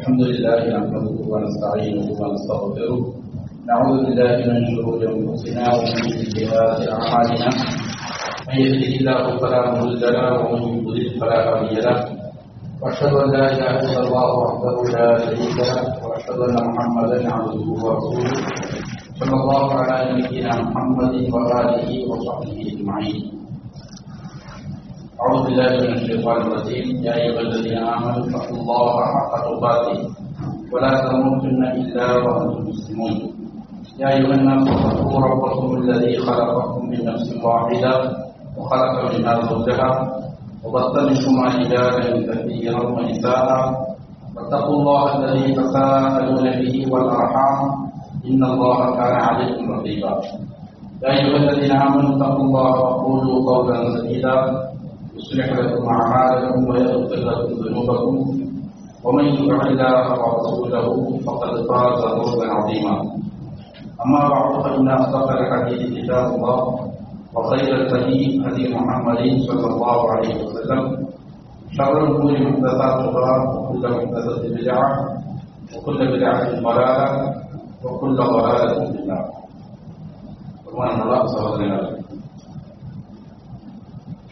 الحمد لله نحمده ونستعينه ونستغفره نعوذ بالله من شرور انفسنا ومن سيئات اعمالنا من يهده الله فلا مضل له ومن يضلل فلا هادي له واشهد ان لا اله الا الله وحده لا شريك له واشهد ان محمدا عبده ورسوله صلى الله على نبينا محمد واله وصحبه اجمعين. أعوذ بالله من الشيطان الرجيم. يا أيها الذين آمنوا اتقوا الله حق تقاته ولا تموتن إلا وأنتم مسلمون. يا أيها الناس اتقوا ربكم الذي خلقكم من نفس واحدة وخلق منها زوجها وبث منهما رجالا كثيرا ونساء واتقوا الله الذي تساءلون به والأرحام إن الله كان عليكم رقيبا. يا أيها الذين آمنوا اتقوا الله وقولوا قولا سديدا يصلح لكم أعمالكم ويغفر لكم ذنوبكم ومن يطع الله ورسوله فقد فاز فوزا عظيما. أما بعد فإن أصدق الحديث كتاب الله وخير الهدي هدي محمد صلى الله عليه وسلم شر الأمور محدثاتها وكل محدثة بدعة وكل بدعة ضلالة وكل ضلالة في النار.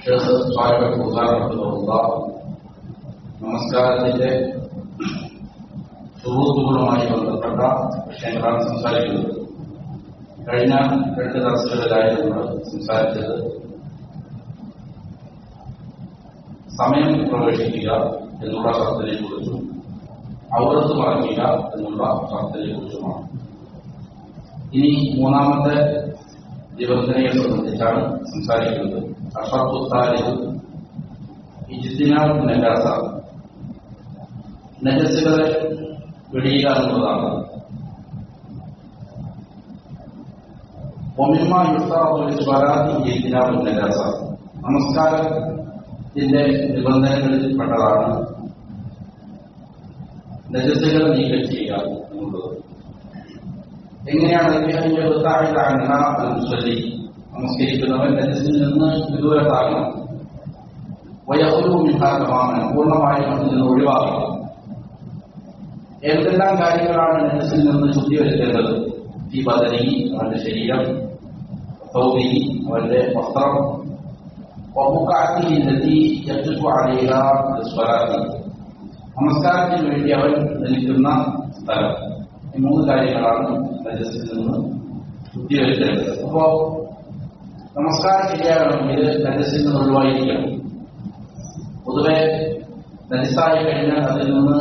ഷേഖ് സ്വാലിഹ് ഫൗസാൻ റഹിമഹുല്ലാഹ് നമസ്കാരത്തിന്റെ ശുറൂത്തുകളുമായി ബന്ധപ്പെട്ട വിഷയങ്ങളാണ് സംസാരിക്കുന്നത്. കഴിഞ്ഞ 2 ദർസുകളിലായി നമ്മൾ സംസാരിച്ചത് സമയം പ്രവേശിക്കുക എന്നുള്ള ഷർത്തിനെ കുറിച്ചും ഔറത്ത് മറക്കുക എന്നുള്ള ഷർത്തിനെ കുറിച്ചുമാണ്. ഇനി മൂന്നാമത്തെ നിബന്ധനയെ സംബന്ധിച്ചാണ് സംസാരിക്കുന്നത്. നജസ്സുകളെ വെടിയുക എന്നുള്ളതാണ്. നമസ്കാരത്തിന്റെ നിബന്ധനകളിൽപ്പെട്ടതാണ് നജസ്സുകൾ നീക്കം ചെയ്യുക എന്നുള്ളത്. എങ്ങനെയാണ് നമസ്കരിക്കുന്നവൻ നജസ്സിൽ നിന്ന് വിദൂരത്താകണം. പൂർണ്ണമായും അതിൽ നിന്ന് ഒഴിവാക്കണം. എന്തെല്ലാം കാര്യങ്ങളാണ് നജസ്സിൽ നിന്ന് ശുദ്ധി വരുത്തേണ്ടത്? ഈ ബദനി, അവന്റെ ശരീരം, സൗബിനി, അവന്റെ വസ്ത്രം, നമസ്കാരത്തിന് വേണ്ടി അവൻ നിൽക്കുന്ന സ്ഥലം. ഈ 3 കാര്യങ്ങളാണ് നജസ്സിൽ നിന്ന് ശുദ്ധി വരുത്തേണ്ടത്. അപ്പോ നമസ്കാരം ശരിയാകണമെങ്കിൽ നജസ്സിൽ നിന്ന് ഒഴിവായിരിക്കണം. പൊതുവെ നജസ്സായി കഴിഞ്ഞാൽ അതിൽ നിന്ന്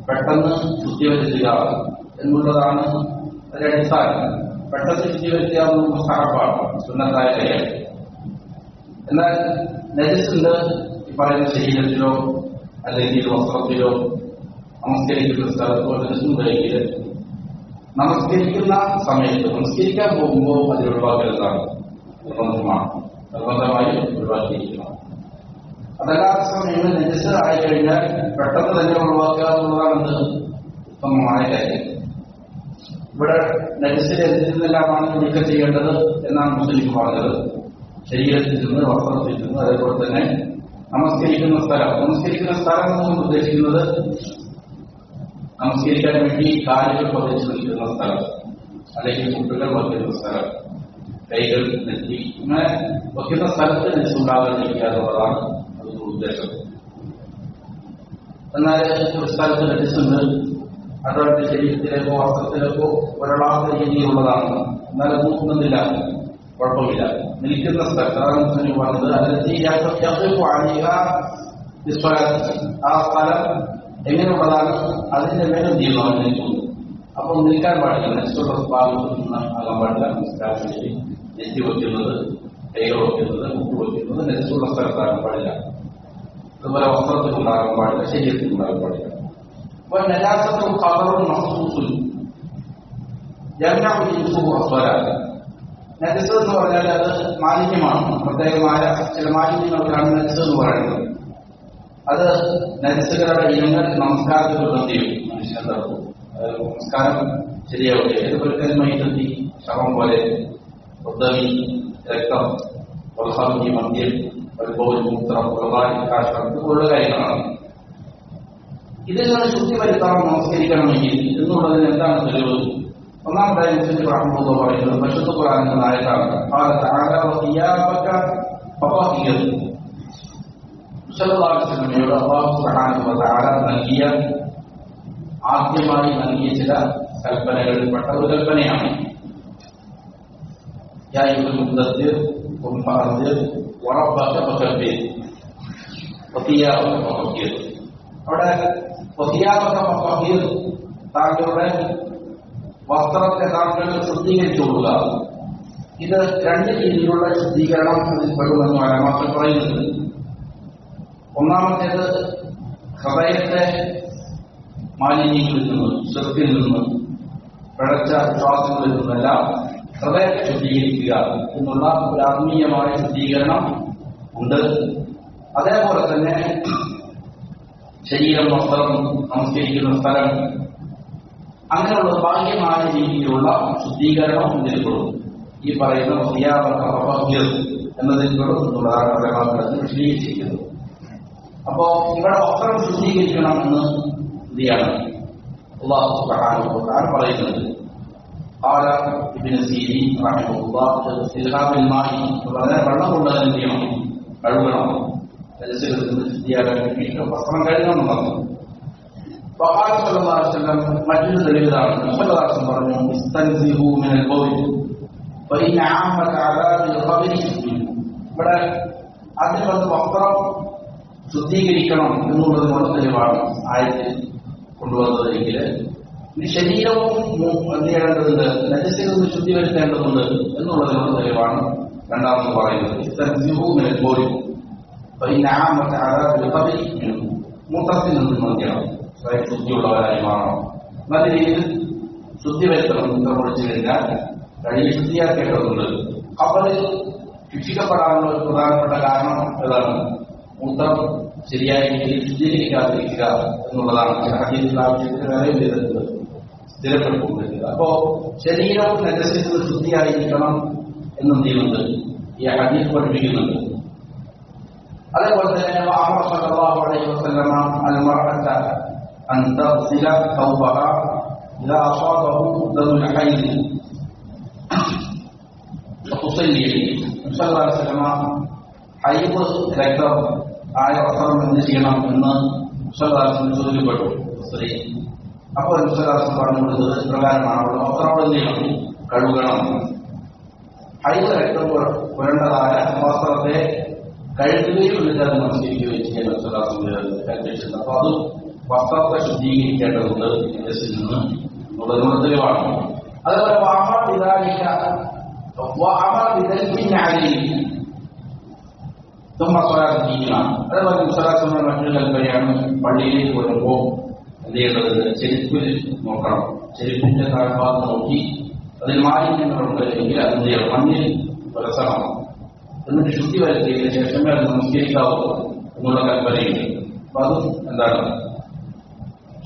പെട്ടെന്ന് ശുദ്ധി വരുത്തുക എന്നുള്ളതാണ് അതിന്റെ അടിസ്ഥാനം. പെട്ടെന്ന് ശുദ്ധി വരുത്തുക മുസ്തഹബാണ്, സുന്നത്തായ കാര്യമാണ്. എന്നാൽ നജസ്സുണ്ട് ഈ പറയുന്ന ശരീരത്തിലോ അല്ലെങ്കിൽ വസ്ത്രത്തിലോ നമസ്കരിക്കുന്ന സ്ഥലത്തോ നജസ്സുണ്ടെങ്കിൽ നമസ്കരിക്കുന്ന സമയത്ത് നമസ്കരിക്കാൻ പോകുമ്പോൾ അതിൽ ഒഴിവാക്കരുതാണ്, നിർബന്ധമായി ഒഴിവാക്കിയിരിക്കണം. അതല്ലാത്ത സമയങ്ങളിൽ നജസ് ആയി കഴിഞ്ഞാൽ പെട്ടെന്ന് തന്നെ ഒഴിവാക്കുക എന്നുള്ളതാണ് ഉത്തമമായ കാര്യം. ഇവിടെ നജസിൽ എന്തിൽ നിന്നെല്ലാമാണ് നീക്കം ചെയ്യേണ്ടത് എന്നാണ് മുസ്ലിം പറഞ്ഞത്. ശരീരത്തിൽ നിന്ന്, വസ്ത്രത്തിൽ നിന്ന്, അതേപോലെ തന്നെ നമസ്കരിക്കുന്ന സ്ഥലം. നമസ്കരിക്കുന്ന സ്ഥലം എന്ന് ഉദ്ദേശിക്കുന്നത് നമസ്കരിക്കാൻ വേണ്ടി കാലുകൾ പതിച്ചു നിൽക്കുന്ന സ്ഥലം, അല്ലെങ്കിൽ കുട്ടികൾ വയ്ക്കുന്ന സ്ഥലം, കൈകൾ, നെറ്റി, ഇങ്ങനെ വയ്ക്കുന്ന സ്ഥലത്ത് നജസ്സുണ്ടാകാതിരിക്കുക എന്നുള്ളതാണ് അതിന്റെ ഉദ്ദേശം. എന്നാൽ ഒരു സ്ഥലത്ത് നജസ്സുണ്ട്, അതവരുടെ ശരീരത്തിലേക്കോ വസ്ത്രത്തിലേക്കോ ഒരാളാത്ത രീതിയിലുള്ളതാണ്, എന്നാൽ നോക്കുന്നില്ല, കുഴപ്പമില്ല. നിൽക്കുന്ന സ്ഥലത്ത് അതാണ് മുസ്ലിം പറഞ്ഞത്. ആ സ്ഥലം എങ്ങനെയുള്ളതാണ് അതിന്റെ മേലും തീരുമാനം നിൽക്കുന്നു. അപ്പം നിൽക്കാൻ പാടില്ല, നെറ്റുള്ള ഭാഗത്തുനിന്ന് ആകാൻ പാടില്ല. നമസ്കാരം നെറ്റി വയ്ക്കുന്നത്, കൈകൾ വയ്ക്കുന്നത്, മുട്ട് വയ്ക്കുന്നത് നെറ്റുള്ള സ്ഥലത്താകാൻ പാടില്ല. അതുപോലെ വസ്ത്രത്തിൽ ഉണ്ടാകാൻ പാടില്ല, ശരീരത്തിൽ ഉണ്ടാകാൻ പാടില്ല. അപ്പൊ നജാസത്തും ഖദറും മഖ്സൂസുൻ യംനഉ അസ്വലാത്ത്. നജസ് എന്ന് പറഞ്ഞാൽ അത് മാലിന്യമാണ്. പ്രത്യേകമായ ചില മാലിന്യങ്ങൾക്കാണ് നജസ് എന്ന് പറയുന്നത്. അത് നജസ്സുകളുടെ ഇനങ്ങൾ നമസ്കാരത്തിൽ ബന്ധിയും മനുഷ്യനെ തടവും. നമസ്കാരം ശരിയാവില്ല. അതുപോലെ തന്നെ മൈതത്തി, ശവം പോലെ, ഉദ്ദമി, രക്തം, വൽഹമി, മദ്യം, മൂത്രം, കാഷ്ടം, ഇതുപോലുള്ള കാര്യങ്ങളാണ്. ഇതിൽ നിന്ന് ശുദ്ധി വരുത്താൻ നമസ്കരിക്കണമെങ്കിൽ എന്നുള്ളതിന് എന്താണ് തെളിവ്? ഒന്നാമതായി മുസ്ലിം റഹ്മത്തുള്ളാഹി പറയുന്നത് പരിശുദ്ധ ഖുർആനിലെ ആയത്താണ്. ഖാല തആല വസിയാബക ഫഖഹിർ. സല്ലല്ലാഹു അലൈഹി വസല്ലമയോട് അല്ലാഹു സുബ്ഹാനഹു വ തആല ആദ്യമായി നൽകിയ ചില കൽപ്പനകളിൽപ്പെട്ട ഒരു കൽപ്പനയാണ്. യാ അയ്യുഹൽ മുദ്ദസ്സിർ ഖും ഫഅൻദിർ വറബ്ബക ഫകബ്ബിർ വസിയാബക ഫഖഹിർ. അവിടെ വസിയാബക ഫഖഹിർ, താങ്കളുടെ വസ്ത്രത്തെ താങ്കൾ ശുദ്ധീകരിച്ചുകൊള്ളുക. ഇത് രണ്ട് രീതിയിലുള്ള ശുദ്ധീകരണം അതിൽ പെടുമെന്ന് മാത്രം പറയുന്നുണ്ട്. ഒന്നാമത്തേത് ഹൃദയത്തെ മാലിന്യങ്ങളിൽ നിന്ന്, ശക്തിയിൽ നിന്ന്, പിഴച്ച വിശ്വാസങ്ങളിൽ നിന്നെല്ലാം ഹൃദയത്തെ ശുദ്ധീകരിക്കുക എന്നുള്ള ഒരു ആത്മീയമായ ശുദ്ധീകരണം ഉണ്ട്. അതേപോലെ തന്നെ ശരീരം, വസ്ത്രം, നമസ്കരിക്കുന്ന സ്ഥലം, അങ്ങനെയുള്ള ബാഹ്യമായ രീതിയിലുള്ള ശുദ്ധീകരണം ഇതിൽപ്പെടും. ഈ പറയുന്ന എന്നതിൽപ്പെടും എന്നുള്ളതാണ് പ്രധാനപ്പെട്ട വിശദീകരിച്ചിരിക്കുന്നത്. അപ്പോ ഇവിടെ വസ്ത്രം ശുദ്ധീകരിക്കണം എന്ന് എന്തിയാണ് അല്ലാഹു സുബ്ഹാനഹു വ തആല പറയുന്നത്. ഖാല ഇബ്നു സീരീൻ റഹിമഹുല്ലാഹ് ഇസ്തിൽഹാബിൽ മാഇ, വളരെ വെള്ളം കൊണ്ടത് എന്ത് ചെയ്യണം? കഴുകണം. ശുദ്ധിയാകാൻ വേണ്ടിയിട്ട് വസ്ത്രം കഴുകണം പറഞ്ഞു. ഫഖാല സല്ലല്ലാഹു അലൈഹി വസല്ലം മറ്റൊരു തെളിവിതാണ്. സല്ലല്ലാഹു അലൈഹി വസല്ലം പറഞ്ഞു ഇസ്തൻസിഹു മിനൽ ബൗൽ ഫഇന്ന ആമത അദാബിൽ ഖബരി. ഇവിടെ അതിൽ വന്ന് വസ്ത്രം ശുദ്ധീകരിക്കണം എന്നുള്ളതിനുള്ള തെളിവാണ് ആയത്തിൽ കൊണ്ടുവന്നത്. എങ്കിൽ ഈ ശരീരവും എന്ത് ചെയ്യേണ്ടതുണ്ട്? നജസിൽ നിന്ന് ശുദ്ധി വരുത്തേണ്ടതുണ്ട് എന്നുള്ളതിനുള്ള തെളിവാണ് രണ്ടാമത് പറയുന്നത്. ഇസ്തൻസിഹു മിനൽ ബൗൽ ഫഇന്ന ആമത അദാബിൽ ഖബരി. മൂത്രത്തിൽ നിന്ന് നോക്കണം, ശുദ്ധിയുള്ളവരായി മാറണം. നല്ല രീതിയിൽ ശുദ്ധി വരുത്തണം. മൂത്രം ഒഴിച്ചു കഴിഞ്ഞാൽ കഴുകി ശുദ്ധിയാക്കേണ്ടതുണ്ട്. ഖബറിൽ ശിക്ഷിക്കപ്പെടാനുള്ള ഒരു പ്രധാനപ്പെട്ട കാരണം ഏതാണ്? മൂത്രം ശരിയായ രീതിയിൽ ശുദ്ധീകരിക്കാതിരിക്കുക എന്നുള്ളതാണ്. ഹദീസിൽ ആവശ്യത്തിന് വേറെ ചെയ്തിട്ടുണ്ട്, സ്ഥിരപ്പെട്ടുകൊണ്ടിരിക്കുക. അപ്പോ ശരീരവും നജസിൽ നിന്ന് ശുദ്ധിയായിരിക്കണം എന്നെന്ത് ചെയ്യുന്നുണ്ട്? ഈ ഹദീസ് പഠിപ്പിക്കുന്നുണ്ട്. അതേപോലെ തന്നെ അമറ സല്ലല്ലാഹു അലൈഹി വസല്ലമ അൽ മർഅത അൻ തഗ്സില തൗബഹ ഇദാ അസാബഹു ദമുൽ ഹൈദ് വതുസല്ലി. സല്ലല്ലാഹു അലൈഹി വസല്ലമ ഹൈദ് രക്തം ആയ വസ്ത്രം എന്ത് ചെയ്യണം എന്ന് സല്ലല്ലാഹു അലൈഹി വസല്ലം ചോദിക്കപ്പെട്ടു. സ്ത്രീ അപ്പോൾ സല്ലല്ലാഹു അലൈഹി വസല്ലം പറഞ്ഞു കൊടുത്തത് പ്രകാരമാണ്. അവരുടെ വസ്ത്രം എന്ത് ചെയ്യണം? കഴുകണം. ഹൈദ് രക്തം പുരണ്ടതായ വസ്ത്രത്തെ കഴുകുകയും എന്നിട്ട് അത് നമസ്കരിക്കുകയും ചെയ്യാൻ കൽപ്പിച്ചിട്ടുണ്ട്. അപ്പൊ അത് വസ്ത്രത്തെ ശുദ്ധീകരിക്കേണ്ടതുണ്ട് നജസിൽ നിന്ന് എന്നുള്ളതിനുള്ള തെളിവാണ്. അതേപോലെ അതേപോലെ മുസ്തലാസിന്റെ മറ്റൊരു കൽപ്പനയാണ്. പള്ളിയിലേക്ക് വരുമ്പോൾ എന്ത് ചെയ്യേണ്ടത്? ചെരുപ്പിൽ നോക്കണം. ചെരുപ്പിന്റെ താഴ്ഭാഗം നോക്കി അതിൽ മാലിന്യങ്ങളുണ്ട് എങ്കിൽ അതെന്ത് ചെയ്യണം? മണ്ണിൽ പുരസണം. എന്നിട്ട് ശുദ്ധി വരുത്തിയതിനു ശേഷമേ അത് നമസ്കരിക്കാവൂ എന്നുള്ള കൽപ്പനയുണ്ട്. അപ്പൊ അതും എന്താണ്?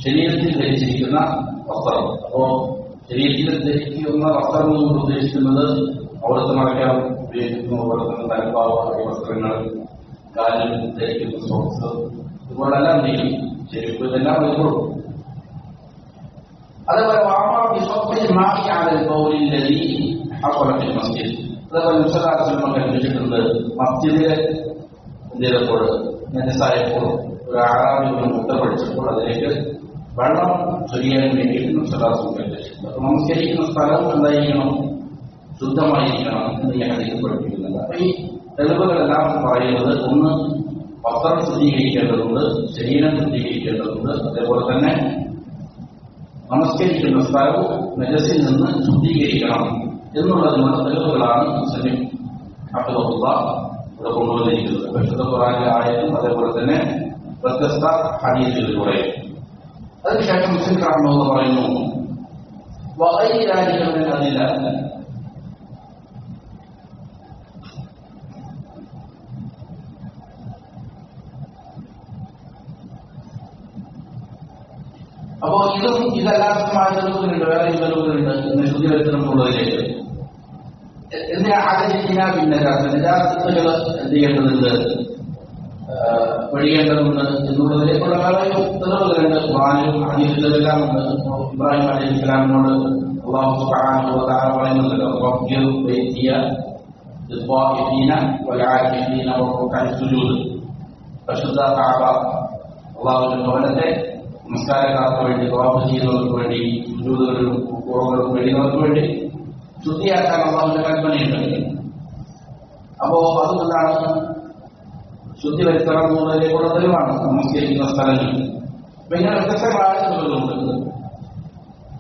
ശരീരത്തിൽ ധരിച്ചിരിക്കുന്ന വസ്ത്രം. അപ്പോ ശരീരത്തിൽ ധരിക്കുന്ന വസ്ത്രം കൊണ്ട് ഉദ്ദേശിക്കുന്നത് അവിടുത്തെ മറയ്ക്കാൻ ഉപയോഗിക്കുന്ന അവിടുത്തെ തലപ്പാവ്, വസ്ത്രങ്ങൾ, കാലിൽ ധരിക്കുന്ന സോക്സ്, ഇതുപോലെല്ലാം ചെയ്യും. ചെരുപ്പ്, ഇതെല്ലാം വരുമ്പോഴും. അതേപോലെ അതേപോലെ മുസ്തലാസിനെ കൽപ്പിച്ചിട്ടുണ്ട്. മസ്ജിദിലെ എന്തെയ്തപ്പോൾ നജസായപ്പോൾ ഒരു ആറാമി മുത്തപ്പടിച്ചപ്പോൾ അതിലേക്ക് വെള്ളം ചൊരിയാൻ വേണ്ടിയിട്ട് മുസ്തലാസിനെ കൽപ്പിച്ചിട്ടുണ്ട്. അപ്പൊ നമസ്കരിക്കുന്ന സ്ഥലം എന്തായിരിക്കണം? ശുദ്ധമായിരിക്കണം എന്ന് ഈ ഹദീസ് പഠിപ്പിക്കുന്നുണ്ട്. അപ്പൊ ഈ തെളിവുകളെല്ലാം പറയുന്നത് ഒന്ന് വസ്ത്രം ശുദ്ധീകരിക്കേണ്ടതുണ്ട്, ശരീരം ശുദ്ധീകരിക്കേണ്ടതുണ്ട്, അതേപോലെ തന്നെ നമസ്കരിക്കുന്ന സ്ഥലവും നജസിൽ നിന്ന് ശുദ്ധീകരിക്കണം എന്നുള്ളതിനുള്ള തെളിവുകളാണ് മുസ്ലിം ഹഫിളഹുല്ലാഹ് ഇവിടെ കൊണ്ടുവന്നിരിക്കുന്നത്. പരിശുദ്ധ ഖുർആനിലെ ആയത്തും അതേപോലെ തന്നെ വ്യത്യസ്ത ഹദീസുകളിലൂടെ. അതിനുശേഷം മുസ്ലിം റഹ്മത്തുള്ളാഹി പറയുന്നു അതില്ല. അപ്പോ ഇതല്ലാത്തതുമായ തെളിവുകളുണ്ട്, വേറെ തെളിവുകളുണ്ട് ശുദ്ധി വരുത്തണമെന്നുള്ളതിലേക്ക്. എന്തിനാ ആചരിക്കുന്ന? പിന്നെ നിജാസത്തുകൾ എന്ത് ചെയ്യേണ്ടതുണ്ട്? വെടിയേണ്ടതുണ്ട് എന്നുള്ളതിലേക്കുള്ള കളയും തെളിവുകളുണ്ട്. ഖുർആനിലും ഹദീസിലെല്ലാം ഉണ്ട്. ഇബ്രാഹിം അലൈഹി ഇസ്ലാമിനോട് അല്ലാഹു സുബ്ഹാനഹു വ തആല പറയുന്നുണ്ടല്ലോ, റബ്ബിർ ബൈതിയ ലിത്വാഇഫീന വൽആകിഫീന വറുക്കഅ സുജൂദ്. പരിശുദ്ധ കഅബ അല്ലാഹുവിന്റെ ഭവനത്തെ നമസ്കാരക്കാർക്ക് വേണ്ടി, തവാഫ് ചെയ്യുന്നവർക്ക് വേണ്ടി, സുജൂദുകളിലും റുകൂഉകളിലും കഴിയുന്നവർക്ക് വേണ്ടി ശുദ്ധിയാക്കാൻ അല്ലാഹുവിന്റെ കൽപ്പനയുണ്ട്. അപ്പോ അതുകൊണ്ടാണ് ശുദ്ധി വരുത്തണം എന്നുള്ളതിലേക്കുള്ള തെളിവാണ് നമസ്കരിക്കുന്ന സ്ഥലങ്ങൾ. പിന്നെ വ്യത്യസ്തങ്ങളായ തെളിവുകളുണ്ട്.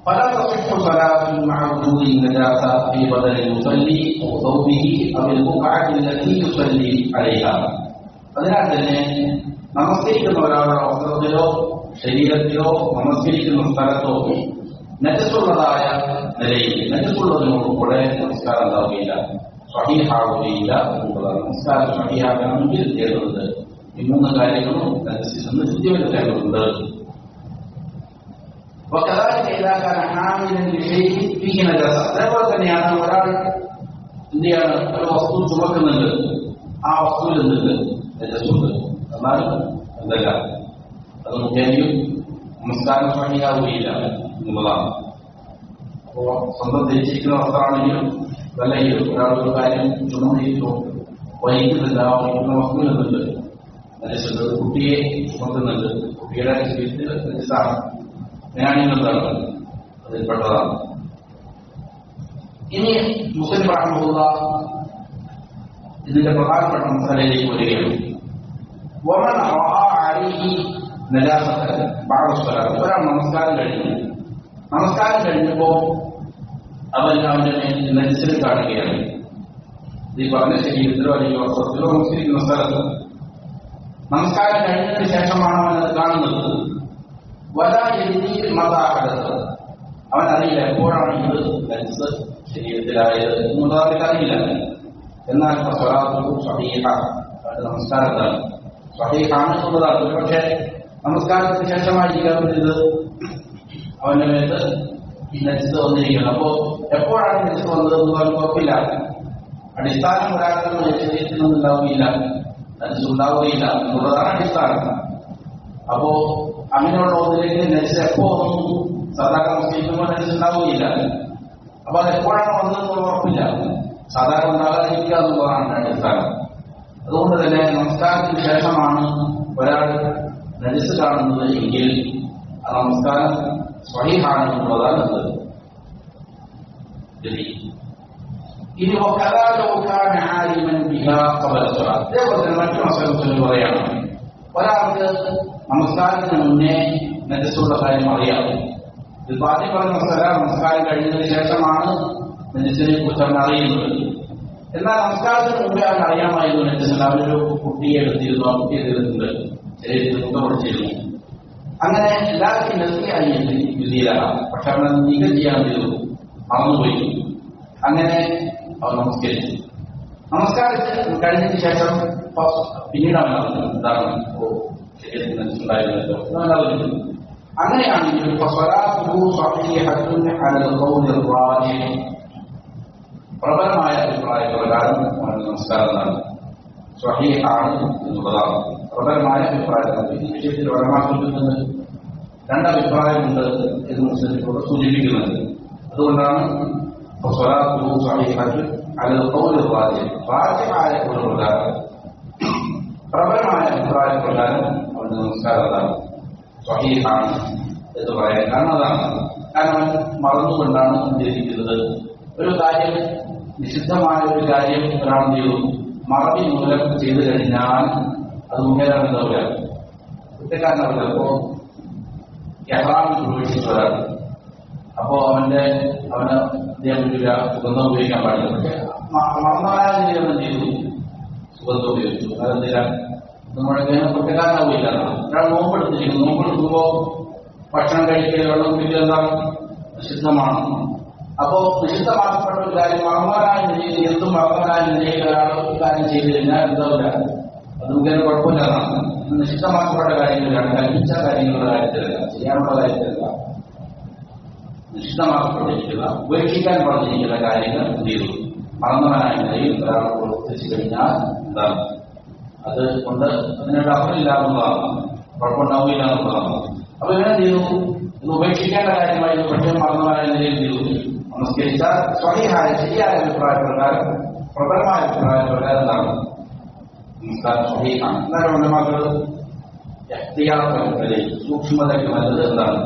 പല അതിനാൽ തന്നെ നമസ്കരിക്കുന്ന ഒരാളുടെ വസ്ത്രത്തിലോ ശരീരത്തിലോ നമസ്കരിക്കുന്ന സ്ഥലത്തോ നജസുള്ളതായ നിലയിൽ നജസുള്ളതിനോടുകൂടെ നമസ്കാരം ഉണ്ടാവുകയില്ല, സ്വഹീഹാവുകയില്ല എന്നുള്ളതാണ്. നമസ്കാരം സ്വഹീഹാകണമെങ്കിൽ ചെയ്യേണ്ടതുണ്ട് ഈ മൂന്ന് കാര്യങ്ങളും നജസിൽ നിന്ന് ശുദ്ധി വരുത്തേണ്ടതുണ്ട്. അതേപോലെ തന്നെയാണ് ഒരാൾ എന്ത് ചെയ്യാണ്, ഒരു വസ്തു ചുമക്കുന്നുണ്ട്, ആ വസ്തുവിൽ എന്തുണ്ട്, നജസുണ്ട്, എന്നാൽ എന്തല്ല അത് മുഖേനയും നമസ്കാരം സ്വഹീഹാവുകയില്ല എന്നുള്ളതാണ്. അപ്പോ സ്വന്തം ധരിച്ചിരിക്കുന്ന വസ്ത്രമാണെങ്കിലും വല്ലെങ്കിലും ഒരാളൊരു കാര്യം ചുമന്നിരിക്കുന്നു, വഹിക്കുന്നില്ല, വഹിക്കുന്ന വസ്തുവിനുണ്ട് നജസുണ്ട്. കുട്ടിയെ ചുമക്കുന്നുണ്ട്, കുട്ടിയുടെ ശരീരത്തിൽ നജസാണ്, ജ്ഞാനികളാണ്, അതിൽപ്പെട്ടതാണ്. ഇനി മുസ്ലിം റഹ്മത്തുള്ളാഹി ഇതിന്റെ പ്രധാനപ്പെട്ട മസലയിലേക്ക് വരികയാണ്. വമൻ റഅ അലൈഹി നജാസതൻ ബഅദ സ്വലാത്ത്, ഒരാൾ നമസ്കാരം കഴിഞ്ഞപ്പോ അവൻ അവന്റെ മേൽ നജസിനെ കാണുകയാണ്. ഈ പറഞ്ഞ ശരീരത്തിലോ അല്ലെങ്കിൽ വസ്ത്രത്തിലോ നമസ്കരിക്കുന്ന സ്ഥലത്ത് നമസ്കാരം കഴിഞ്ഞതിന് ശേഷമാണ് അവനത് കാണുന്നത്. അവൻ അറിയില്ല എപ്പോഴാണ് ഇത് നജസ് ശരീരത്തിലായത് എന്നുള്ളത് അവർക്ക് അറിയില്ല. എന്നാൽ അവന്റെ നമസ്കാരത്താണ് സ്വഹീഹാണ് എന്നുള്ളതാണ്. പക്ഷേ നമസ്കാരത്തിന് ശേഷമായിരിക്കും ഇത് അവന്റെ മേത്ത് ഈ നജസ് വന്നിരിക്കുന്നത്. അപ്പോ എപ്പോഴാണ് നജസ് വന്നത് എന്ന് അവർക്ക് ഉറപ്പില്ല. അടിസ്ഥാനം ഒരാൾക്കും ശരീരത്തിൽ നിന്നും ഉണ്ടാവുകയില്ല, നജസ് ഉണ്ടാവുകയില്ല എന്നുള്ളതാണ് അടിസ്ഥാനം. അപ്പോ അങ്ങനെയുള്ള ഒന്നിലേക്ക് നജസ് എപ്പോ ഒന്നും സാധാരണ നമസ്കരിക്കുമ്പോൾ നജസ് ഉണ്ടാവുകയില്ല. അപ്പൊ അത് എപ്പോഴാണ് വന്നതെന്നുള്ള ഉറപ്പില്ല. സാധാരണ ഉണ്ടാകാതിരിക്കുക എന്നുള്ളതാണ് അടിസ്ഥാനം. അതുകൊണ്ട് തന്നെ നമസ്കാരത്തിന് ശേഷമാണ് ഒരാൾ നജസ് കാണുന്നത് എങ്കിൽ ആ നമസ്കാരം സ്വഹീഹാണ് എന്നുള്ളതാണ് അത്. ഇനി അതേപോലെ തന്നെ മറ്റു മസലത്തിൽ പറയാണ്, ഒരാൾക്ക് നമസ്കാരത്തിന് മുന്നേ നജസുള്ള കാര്യം അറിയാം. ഇത് ആദ്യം പറഞ്ഞ മസല നമസ്കാരം കഴിഞ്ഞതിന് ശേഷമാണ് നജസിനെ കുറിച്ച് അവൻ അറിയുന്നത്. എന്നാൽ നമസ്കാരത്തിന് മുമ്പേ അവൻ അറിയാമായിരുന്നു നജസിന്. അവനൊരു കുട്ടിയെ എടുത്തിരുന്നു, ആ കുട്ടിയെ തീർത്തിട്ടുണ്ട്, ശരീരത്തിൽ മുഖം പൊടിച്ചിരുന്നു. അങ്ങനെ എല്ലാവർക്കും നസിയായി വിധിയിലാണ്. പക്ഷെ അവനെ നീക്കം ചെയ്യാൻ ചെയ്തു, മറന്നുപോയി. അങ്ങനെ അവൻ നമസ്കരിച്ചു. നമസ്കാരത്തിന് കഴിഞ്ഞതിന് ശേഷം പിന്നീട് അവൻ അറിഞ്ഞു എന്താണ് ശരീരത്തിൽ നജസുണ്ടായിരുന്നല്ലോ അവനറിഞ്ഞു. അങ്ങനെയാണെങ്കിൽ പ്രബലമായ അഭിപ്രായപ്രകാരം നമസ്കാരം നടന്നു സ്വഹീഹാണ് എന്നുള്ളതാണ് പ്രബലമായ അഭിപ്രായം. ഈ വിഷയത്തിൽ വളമാക്കുന്നത് രണ്ടഭിപ്രായമുണ്ട് എന്ന് മുസ്ലിം സൂചിപ്പിക്കുന്നത്. അതുകൊണ്ടാണ് പ്രബലമായ അഭിപ്രായപ്രകാരം അവന്റെ നമസ്കാരം അതാണ് സ്വഹീഹാണ് എന്ന് പറയാൻ കാരണം അതാണ്. കാരണം മറന്നുകൊണ്ടാണ് ഉദ്ദേശിക്കുന്നത്. ഒരു കാര്യം, നിഷിദ്ധമായ ഒരു കാര്യം ഒരാൾ ചെയ്തു മറവി മൂലം ചെയ്തു കഴിഞ്ഞാൽ അത് മുഖേനാവുക, കുറ്റക്കാരനാവില്ല. അപ്പോ എഹ്റാമിൽ പ്രവേശിച്ച ഒരാൾ, അപ്പോ അവന് അദ്ദേഹം പറ്റില്ല, സുഗന്ധം ഉപയോഗിക്കാൻ പാടില്ല. പക്ഷെ മറന്നവരായ എന്ത് ചെയ്തു, സുഗന്ധം ഉപയോഗിച്ചു. അതെന്തില്ല, നമ്മുടെ കുറ്റക്കാരനാവില്ല. ഒരാൾ നോമ്പെടുത്തിരിക്കുന്നു, നോമ്പെടുക്കുമ്പോ ഭക്ഷണം കഴിക്കൽ, വെള്ളം കുടിക്കൽ എന്താണ് നിഷിദ്ധമാണ്. അപ്പോ നിഷിദ്ധമാക്കപ്പെട്ട ഒരു കാര്യം മറന്നവരായ നിലയിൽ, എന്തും മറന്നവരായ നിലയിൽ ഒരാൾ കാര്യം ചെയ്തു കഴിഞ്ഞാൽ എന്താവില്ല, അത് മുഖേന കുഴപ്പമില്ലാതാണ്. നിഷിദ്ധമാക്കപ്പെട്ട കാര്യങ്ങളിലാണ്, കൽപ്പിച്ച കാര്യങ്ങളുടെ കാര്യത്തിലല്ല, ചെയ്യാനുള്ള കാര്യത്തിലല്ല. നിഷിദ്ധമാക്കപ്പെട്ടിരിക്കുന്ന, ഉപേക്ഷിക്കാൻ പറഞ്ഞിരിക്കുന്ന കാര്യങ്ങൾ എന്ത് ചെയ്തു മറന്നവനായ നിലയിൽ ഒരാൾ പ്രവർത്തിച്ചു കഴിഞ്ഞാൽ എന്താണ് അത് കൊണ്ട് അതിനൊരു അർത്ഥമില്ല എന്നുള്ളതാണ്, കുഴപ്പമുണ്ടാവില്ല എന്നുള്ളതാണ്. അപ്പൊ ഇങ്ങനെ ചെയ്തു, ഇത് ഉപേക്ഷിക്കേണ്ട കാര്യമായി പക്ഷേ മറന്നമായ നിലയിൽ ചെയ്തു. നമസ്കരിച്ചാൽ സ്വഹിഹായ ശരിയായ അഭിപ്രായപ്രകാരം, പ്രബലമായ അഭിപ്രായപ്രകാരം എന്താണ് നമസ്കാരം സ്വഹീഹാണ്. എന്നാലും ഉലമാക്കൾ സൂക്ഷ്മതയ്ക്ക് നല്ലത് എന്താണ്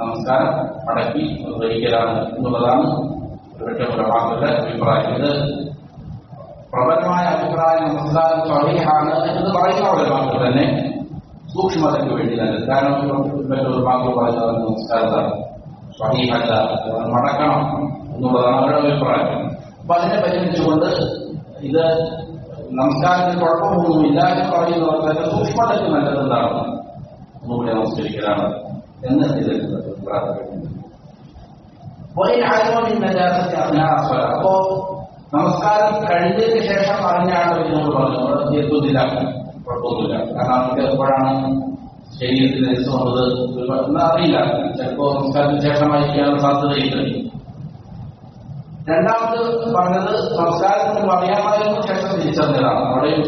നമസ്കാരം മടക്കി നിർവഹിക്കലാണ് എന്നുള്ളതാണ് ഒരുപക്ഷെ ഉലമാക്കളുടെ അഭിപ്രായം. ഇത് പ്രബലമായ അഭിപ്രായം നമസ്കാരം സ്വഹീഹാണ് എന്ന് പറയുന്ന ഉലമാക്കൾ തന്നെ സൂക്ഷ്മതയ്ക്ക് വേണ്ടി നല്ലത്. കാരണം ഉലമാക്കൾ പറയുന്നത് നമസ്കാരം സ്വഹീഹല്ല, മടക്കണം എന്നുള്ളതാണ് അവരുടെ അഭിപ്രായം. അപ്പൊ അതിനെ പരിഗണിച്ചുകൊണ്ട് ഇത് നമസ്കാരത്തിൽ കുഴപ്പമൊന്നുമില്ല എന്ന് പറയുന്നവർക്ക് സൂക്ഷ്മതയ്ക്ക് നല്ലത് എന്താണ് ഒന്നുകൂടി നമസ്കരിക്കലാണ് എന്ന് ഇതിൽ പ്രാർത്ഥിക്കുന്നു. അപ്പോ നമസ്കാരം കഴിഞ്ഞതിന് ശേഷം അറിഞ്ഞാണ് ഇതിനോട് പറഞ്ഞത് എത്തുന്നില്ല, കുഴപ്പമൊന്നുമില്ല. കാരണം നമുക്ക് എപ്പോഴാണ് ശരീരത്തിൽ നെസ് വന്നത് എന്ന് അറിയില്ല. ചിലപ്പോ നമസ്കാരത്തിന് ശേഷമായിരിക്കാനുള്ള സാധ്യതയില്ല. രണ്ടാമത് പറഞ്ഞത് നമസ്കാരത്തിന് അറിയാമായിരുന്നു ശേഷം തിരിച്ചറിഞ്ഞതാണ്. അവിടെയും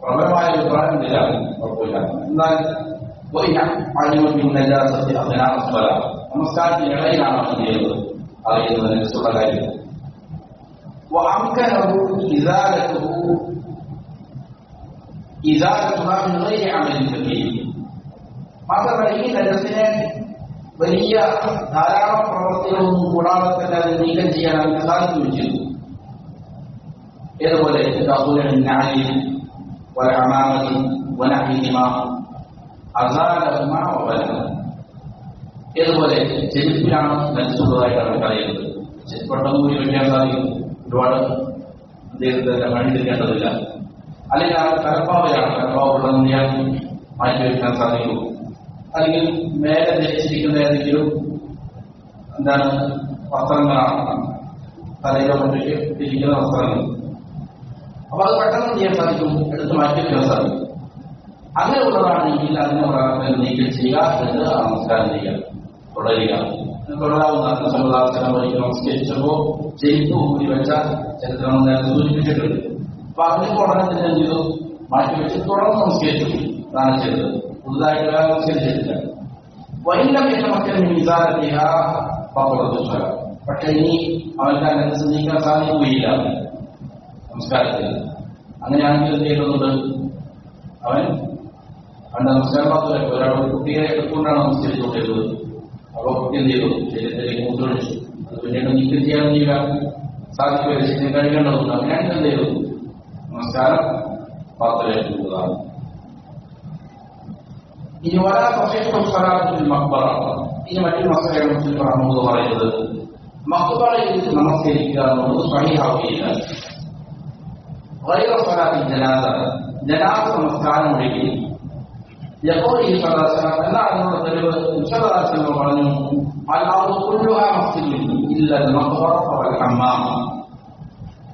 പ്രബലമായ അഭിപ്രായം ഇല്ല, കുഴപ്പമില്ല. എന്നാൽ നമസ്കാരത്തിന് ഇടയിലാണ് എന്ത് ചെയ്യുന്നത് അറിയുന്നതിനുള്ള കാര്യം. മാത്രമല്ല ഈ നജസിനെ വലിയ ധാരാളം പ്രവൃത്തികളൊന്നും കൂടാതെ തന്നെ അത് നീക്കം ചെയ്യാൻ അവർക്ക് സാധിക്കുകയും ചെയ്തു. ഏതുപോലെ ഏതുപോലെ ചെരുപ്പിലാണ് നജസുള്ളതായിട്ട് അവർ പറയുന്നത്. പെട്ടെന്ന് കൂടി വയ്ക്കാൻ സാധിക്കും, ഒരുപാട് അദ്ദേഹത്തെ മണിതിരിക്കേണ്ടതില്ല. അല്ലെങ്കിൽ അവർ കലപ്പാവയാണ്, കലപ്പാവ് വെള്ളം മാറ്റി വയ്ക്കാൻ സാധിക്കും. അല്ലെങ്കിൽ മേലെ ധരിച്ചിരിക്കുന്ന ഏതെങ്കിലും എന്താണ് വസ്ത്രങ്ങളാണ്, തലയിലോ മറ്റൊക്കെ ഇരിക്കുന്ന വസ്ത്രങ്ങൾ. അപ്പൊ അത് പെട്ടെന്ന് ചെയ്യാൻ സാധിക്കും, എടുത്ത് മാറ്റി വയ്ക്കാൻ സാധിക്കും. അങ്ങനെയുള്ളതാണെങ്കിൽ അതിനെ പ്രകാരം നീക്കം ചെയ്യുക, എന്നിട്ട് നമസ്കാരം ചെയ്യുക, തുടരുക. തുടരാവുന്ന സമുദായം നമസ്കരിച്ചപ്പോ ചെരുപ്പ് കൂടി വെച്ച ചരിത്രം നേരത്തെ സൂചിപ്പിച്ചിട്ടുണ്ട്. അപ്പൊ അതിന് ഉടനെ തന്നെ എന്ത് ചെയ്തു, മാറ്റിവെച്ച് തുടർന്ന് നമസ്കരിച്ചു. അതാണ് ചെയ്തത്, പുതുതായിട്ട് നമസ്കരിച്ചിട്ടില്ല. വൈലം മക്കളും വിചാരത്തിയ പക്വത. പക്ഷെ ഇനി അവർക്ക് അതിനകത്ത് നീക്കാൻ സാധിക്കുകയില്ല നമസ്കാരത്തിൽ. അങ്ങനെയാണെങ്കിൽ എന്ത് ചെയ്യുന്നുണ്ട്, അവൻ അവന്റെ നമസ്കാരം മാത്രമല്ല, ഒരാൾ കുട്ടിയെ എടുത്തുകൊണ്ടാണ് നമസ്കരിച്ചുകൊണ്ടിരുന്നത്. അപ്പോൾ കുട്ടി എന്ത് ചെയ്തു, ശരീരത്തിലേക്ക് മൂത്രമൊഴിച്ചു. അത് പിന്നീട് നീക്കം ചെയ്യാൻ സാധിക്കുകയില്ല, ശരീരം കഴിക്കേണ്ടതുണ്ട്. അങ്ങനെയാണെങ്കിൽ എന്ത് ചെയ്തു, നമസ്കാരം പാത്രമായിട്ടുള്ളതാണ്. ഇനി ഒരാ പ്രശസ്ത മക്ബറ. ഇനി മറ്റൊരു മക്കളെയാണ് മുസ്ലിം റഹ്മത്തുള്ളാഹി പറയുന്നത്, മക്ബറയിൽ നമസ്കരിക്കുക എന്നുള്ളത് സ്വഹീഹാവുകയില്ല. ഗൈറ സ്വലാത്തി ജനാസ, ജനാസ നമസ്കാരം ഒഴികെ. യഖൂലു സ്വല്ലല്ലാഹു അലൈഹി വസല്ലം എന്നാണ് അതിനുള്ള തെളിവ്. സ്വല്ലല്ലാഹു അലൈഹി വസല്ലം പറഞ്ഞു, അൽ-അർദു കുല്ലുഹാ മസ്ജിദുൻ ഇല്ല അൽ-മഖ്ബറ വൽ ഹമ്മാം.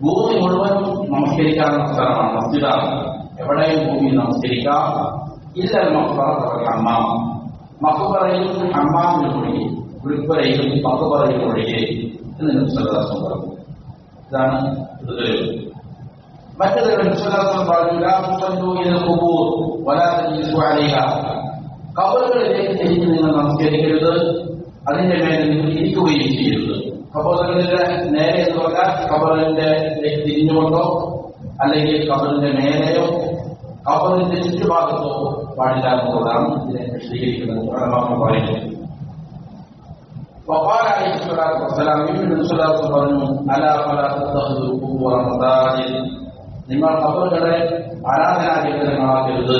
ഭൂമി മുഴുവനും നമസ്കരിക്കാനുള്ള സ്ഥലമാണ്, മസ്ജിദാണ്. എവിടെയും ഭൂമി നമസ്കരിക്കാം. ഇല്ല അൽ-മഖ്ബറ വൽ ഹമ്മാം, മഖ്ബറയിലും ഹമ്മാമിലും ഒഴികെ, കുളിപ്പുരയിലും മഖ്ബറയിലും ഒഴികെ എന്ന് നബി സ്വല്ലല്ലാഹു അലൈഹി വസല്ലം പറഞ്ഞു. ഇതാണ് ഇത് തെളിവ്. മറ്റൊരു കബറുകളിലേക്ക് തിരിഞ്ഞ് നിങ്ങൾ നമസ്കരിക്കരുത്, അതിന്റെ മേലെ നിങ്ങൾ ഇരിക്കുകയും ചെയ്യരുത്. കബറുകളിലെ നേരെ എന്ന് പറഞ്ഞാൽ കബറിന്റെ തിരിഞ്ഞുകൊണ്ടോ അല്ലെങ്കിൽ കബറിന്റെ മേലെയോ കബറിന്റെ ചുറ്റുഭാഗത്തോ പാടില്ല എന്നുള്ളതാണ് ഇതിനെ വിശദീകരിക്കുന്നത്. പറയുന്നത് പറഞ്ഞു, നിങ്ങൾ ഖബറുകളെ ആരാധനാ കേന്ദ്രങ്ങളാക്കരുത്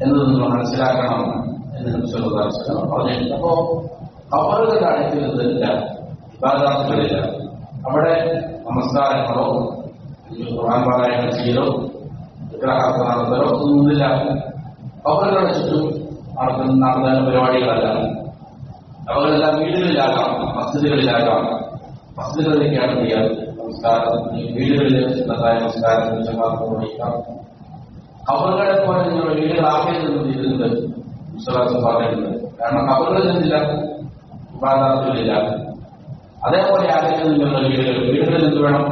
എന്നത് നിങ്ങൾ മനസ്സിലാക്കണം എന്ന് പറഞ്ഞിട്ടുണ്ട്. അപ്പോ ഖബറുകളുടെ അടുത്തില്ല, ഇബാദത്തുകളില്ല. അവിടെ നമസ്കാരങ്ങളോ ഖുർആൻ പാരായണം ചെയ്യലോ വിഗ്രഹാർത്ഥ നടത്തലോ ഒന്നുമില്ല. ഖബറുകളെ ചുറ്റും നടത്തുന്ന പരിപാടികളല്ല. അവരെല്ലാം വീടുകളിലാകാം, മസ്ജിദുകളിലാകാം. മസ്ജിദുകളിലേക്കാണ് ചെയ്യാൻ നമസ്കാരം. വീടുകളിൽ വെച്ചിട്ടുള്ളതായ നമസ്കാരം നിർവഹിക്കാം. ഖബറുകളെ പോലെ നിങ്ങളുടെ വീടുകളാക്കരുതെന്ന് ചെയ്തിട്ടുണ്ട് വിശ്വാസം പറയുന്നത്. കാരണം ഖബറുകളിൽ നിന്നില്ല, ഇബാദത്തുകളില്ല. അതേപോലെ ആകരുത് നിങ്ങളുടെ വീടുകളിൽ എന്ത് വേണം,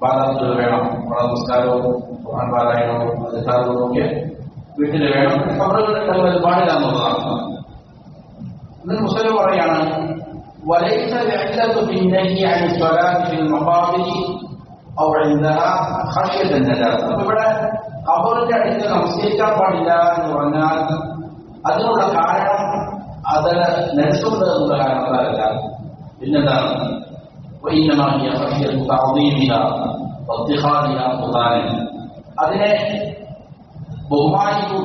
പാദത്തിൽ വേണം. നമസ്കാരവും ഖുർആൻ പാരായണവും അധികാരവും ഒക്കെ വീട്ടിൽ വേണം. ഖബറുകളിൽ അത് പാടില്ല എന്നുള്ളതാണ്. എന്നിട്ട് മുസ്ലിം പറയാണ് وليس العلة في النهي عن الصلاة في المقابر أو عندها خشية النجاسة. അപ്പോൾ ഇവിടെ ഖബറിന്റെ അടുത്ത് നമസ്കരിക്കാൻ പാടില്ല എന്ന് പറഞ്ഞാൽ അതിനുള്ള കാരണം അത് നജസുണ്ട് എന്നുള്ള കാരണത്താലല്ല. പിന്നെന്താണ്? وإنما هي خشية تعظيمها واتخاذها بهتانا. അതിനെ ബഹുമാനിക്കൂ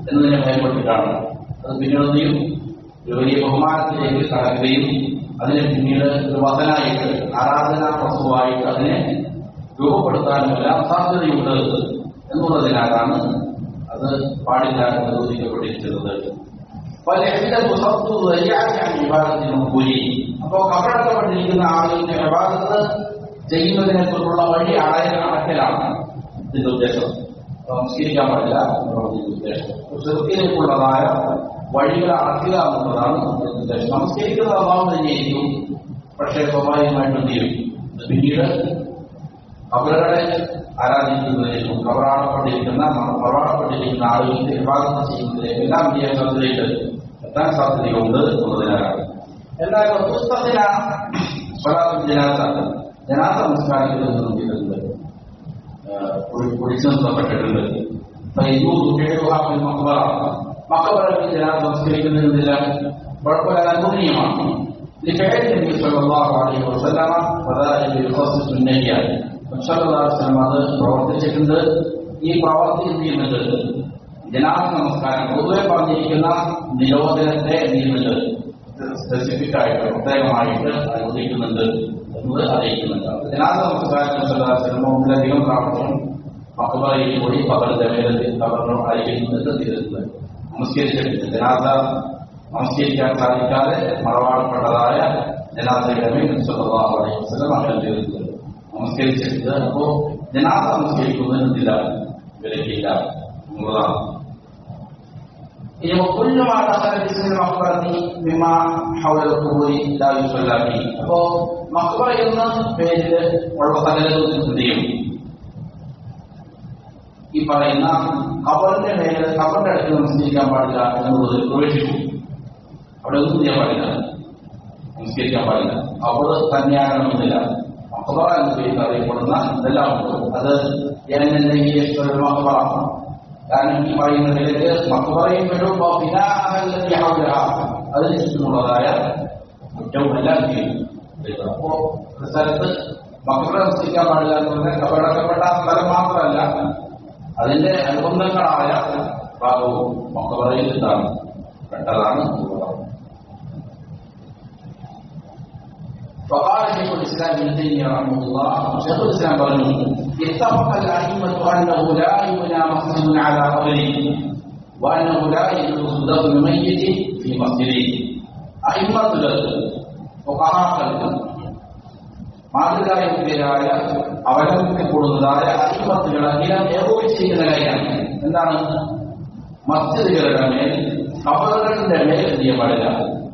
എന്നതിനെ ഭയപ്പെട്ടിട്ടാണ്. അത് പിന്നീട് വലിയ ബഹുമാനത്തിലേക്ക് കടക്കുകയും അതിനെ പിന്നീട് ഒരു വസനായിട്ട് ആരാധനാ വസ്തുവായിട്ട് അതിനെ രൂപപ്പെടുത്താനുമെല്ലാം സാധ്യതയുണ്ട് എന്നുള്ളതിനാലാണ് അത് പാടില്ല എന്ന് ചോദിക്കപ്പെട്ടിരിക്കുന്നത്. അപ്പോ കബറടക്കപ്പെട്ടിരിക്കുന്ന ആളുകളുടെ ഇബാദത്ത് ചെയ്യുന്നതിനെ കുറിച്ചുള്ള വഴി അടക്കലാണ് ഇതിന്റെ ഉദ്ദേശം. നമസ്കരിക്കാൻ പാടില്ല എന്നുള്ളതിന്റെ ഉദ്ദേശം. ചെറുക്കിലേക്കുള്ളതായ വഴികൾ അടക്കുക എന്നുള്ളതാണ് ഉദ്ദേശം. നമസ്കരിക്കുന്ന അഭാവം തന്നെയായിരിക്കും. പക്ഷേ സ്വാഭാവികമായിട്ട് എന്ത് ചെയ്യും? പിന്നീട് കബറുകളെ ആരാധിക്കുന്നതിലേക്കും കബറാടപ്പെട്ടിരിക്കുന്ന ആളുകൾക്ക് വിഭാഗം ചെയ്യുന്നതിലേക്ക് എല്ലാം ചെയ്യാൻ സാധ്യതയുണ്ട്, എത്താൻ സാധ്യതയുണ്ട് എന്നുള്ളതിനാലാണ്. എന്നാൽ പുസ്തകത്തിന് ജനാസ നമസ്കാരങ്ങളിൽ നിന്നും ചെയ്തിട്ടുണ്ട്, കുഴിച്ചു നിർത്തപ്പെട്ടിട്ടുണ്ട്. മക്കബറയിൽ ജനാസ നമസ്കരിക്കുന്നതിനെതിരെ കുഴപ്പമില്ല, അനുകൂലീയമാണ്. لفعل النبي صلى الله عليه وسلم وذلك يخصص النية. അത് പ്രവർത്തിച്ചിട്ടുണ്ട്. ഈ പ്രവർത്തി എന്ത് ചെയ്യുന്നുണ്ട്? ജനാസ നമസ്കാരം പൊതുവെ പറഞ്ഞിരിക്കുന്ന നിരോധനത്തെ എന്ത് ചെയ്യുന്നുണ്ട്? സ്പെസിഫിക് ആയിട്ട് പ്രത്യേകമായിട്ട് അനുവദിക്കുന്നുണ്ട് എന്നത് അറിയിക്കുന്നുണ്ട്. ജനാസ നമസ്കാരം ഒന്നിലധികം പ്രാവശ്യം മക്കബറയിൽ കൂടി കബറിന്റെ മേലത്തിൽ കബറിനോ അരികിൽ ചെയ്തിട്ടുണ്ട്, നമസ്കരിച്ചിട്ടുണ്ട്. ജനാസ നമസ്കരിക്കാൻ സാധിക്കാതെ മറവാടപ്പെട്ടതായ ജനാസയുടെ മേൽ സല്ലല്ലാഹു അലൈഹി വസല്ലം അങ്ങനെ ചെയ്തിട്ടുണ്ട്, നമസ്കരിച്ചിട്ടുണ്ട്. അപ്പോ ജനാസ നമസ്കരിക്കുന്നതിനെന്തില്ല, വിലക്കില്ല എന്നുള്ളതാണ്. അപ്പോ മഖ്ബറ എന്ന പേരിൽ ഉള്ള സകലതും എന്ത് ചെയ്യും? ഈ പറയുന്ന ഖബറിന്റെ മേലെ ഖബറിന്റെ അടുത്ത് നമസ്കരിക്കാൻ പാടില്ല എന്നുള്ളതിൽ പ്രവേശിക്കും. അവിടെ ഒന്നും ചെയ്യാൻ പാടില്ല, നമസ്കരിക്കാൻ പാടില്ല. ഖബർ തന്നെയാകണമെന്നില്ല. മഖ്ബറ എന്ന പേരിൽ അറിയപ്പെടുന്ന ഇതെല്ലാം ഉണ്ട്. അത് മഖ്ബറ, കാരണം ഈ പറയുന്ന നിലയ്ക്ക് മഖ്ബറയും വരും, അതിന് ചുറ്റുമുള്ളതായ കുറ്റവും എല്ലാം ചെയ്യും. അപ്പോ ഒരു സ്ഥലത്ത് മഖ്ബറ നമസ്കരിക്കാൻ പാടില്ല എന്ന് പറഞ്ഞാൽ ഖബറടക്കപ്പെട്ട സ്ഥലം മാത്രമല്ല, അതിന്റെ അനുബന്ധങ്ങളായ ഭാഗവും മഖ്ബറയിൽ എന്താണ് പെട്ടതാണ്. فقال شيخ الاسلام ابن تيميه رحمه الله، شيخ الاسلام പറഞ്ഞു اتفق الائمه انه لا يبنى مسجد على قبره وانه لا يجوز دفن ميت في مسجده. അയിമ്മത്തുകൾ ഫുഖഹാക്കൾ മാതൃകായോഗ്യരായ അവലംബിക്കപ്പെടുന്നതായ അയിമ്മത്തുകൾ എല്ലാം ഏകോപിച്ചിരിക്കുന്ന കാര്യമാണ്. എന്താണ്? മസ്ജിദുകളുടെ മേൽ ഖബറുകളുടെ മേൽ എന്ത് ചെയ്യാൻ പാടില്ല?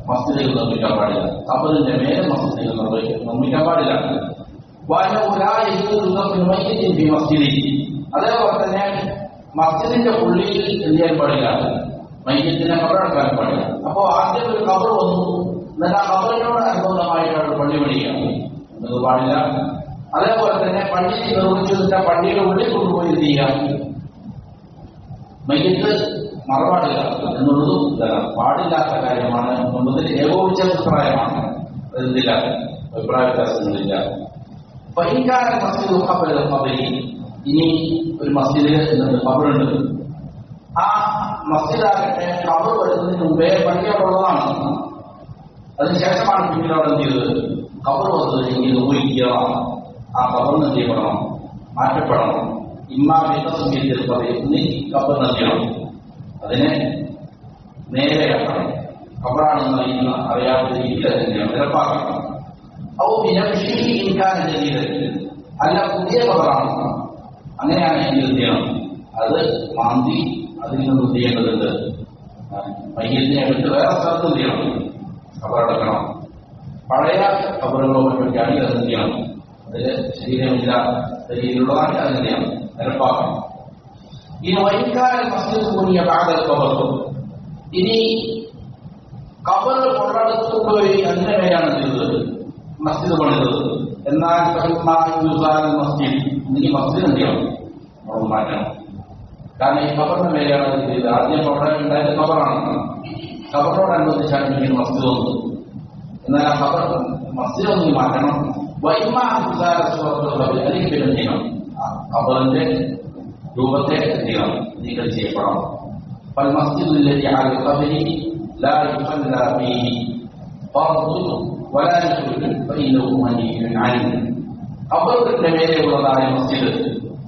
മസ്ജിദുകൾ നിർമ്മിക്കാൻ പാടില്ല. ഖബറിന്റെ മേൽ മസ്ജിദുകൾ നിർമ്മിക്കാൻ പാടില്ല. അതേപോലെ തന്നെ മസ്ജിദിന്റെ ഉള്ളിൽ എന്ത് ചെയ്യാൻ പാടില്ല? മയ്യത്തിനെ ഖബറടക്കാൻ പാടില്ല. അപ്പോ ആദ്യം ഒരു ഖബർ വന്നു, എന്നാൽ ആ ഖബറിനോട് അനുബന്ധമായിട്ടാണ് പള്ളി പണിയുക എന്നത് പാടില്ല. അതേപോലെ തന്നെ പള്ളി നിർമ്മിച്ചതിന്റെ പള്ളിയുടെ ഉള്ളിൽ കൊണ്ടുപോയി എന്ത് ചെയ്യാം? മയ്യത്ത് മറപാടില്ല എന്നുള്ളതും പാടില്ലാത്ത കാര്യമാണ് എന്നുള്ളതിൽ ഏകോപിച്ച അഭിപ്രായമാണ്. അതെന്തില്ല, അഭിപ്രായ വ്യത്യാസങ്ങളില്ല. പരിഹാര മസ്ജിദ് ഖബറി, ഇനി ഒരു മസ്ജിദിൽ എന്നിട്ട് ഖബറുണ്ട്. ആ മസ്ജിദാകട്ടെ ഖബർ വരുന്നതിന് മുമ്പേ പള്ളിയോടുള്ളതാണ്. അതിനുശേഷമാണ് പിന്നീട് അവിടെ എന്ത് ചെയ്തത്? ഖബർ വന്നത് ഇങ്ങനെ ഊഹിക്കണം. ആ ഖബറിന് എന്ത് ചെയ്യപ്പെടണം? മാറ്റപ്പെടണം. ഇമ്മാമിന്റെ പറയുന്ന ഖബർ നദിയാണ്, അതിനെ നേരെയാക്കണം. ഖബറാണെന്ന് അറിയാത്ത രീതിയിൽ അതിനെ നിരപ്പാക്കണം. അല്ല പുതിയ ഖബറാണ്, അങ്ങനെയാണ് എനിക്ക് എന്ത് ചെയ്യണം? അത് മാന്തി അതിൽ നിന്ന് എന്ത് ചെയ്യേണ്ടതുണ്ട്? മയ്യത്തിനെ എടുത്ത് വേറെ സ്ഥലത്ത് എന്ത് ചെയ്യണം? ഖബറടക്കണം. പഴയ ഖബറുകളെ പറ്റിയാണെങ്കിൽ അത് എന്ത് ചെയ്യണം? അതിന് ശരീരമില്ല ശരീരമുള്ളതാണ് അതിനെയാണ് നിരപ്പാക്കണം. ഇനി വൈകാരം മസ്ജിദ് കൂടിയ ഭാഗത്ത് കബറും ഇനി കബർ കൊള്ളടത്തുകൊണ്ടുപോയി അതിന്റെ മേലാണ് ചെയ്തത് മസ്ജിദ് പണിതത്. എന്നാൽ മസ്ജിദ് ഈ മസ്ജിദ് എന്ത് ചെയ്യണം നമ്മൾ മാറ്റണം. കാരണം ഈ കബറിന്റെ മേലെയാണ് ചെയ്തത്. ആദ്യം അവിടെ ഉണ്ടായത് കബറാണ്. കബറിനോടനുബന്ധിച്ചാണ് ഇങ്ങനെ മസ്ജിദ് വന്നത്. എന്നാൽ ആ കബർ മസ്ജിദ് ഒന്ന് മാറ്റണം. അല്ലെങ്കിൽ പിന്നെ ചെയ്യണം കബറിന്റെ രൂപത്തെ ചെയ്യണം നീക്കം ചെയ്യപ്പെടണം. പല മസ്ജിദിന്റെ لا يصلى فيه فرض ولا نفل فإنه منهي عنه. ഖബറിന്റെ മേലെയുള്ളതായ മസ്ജിദ്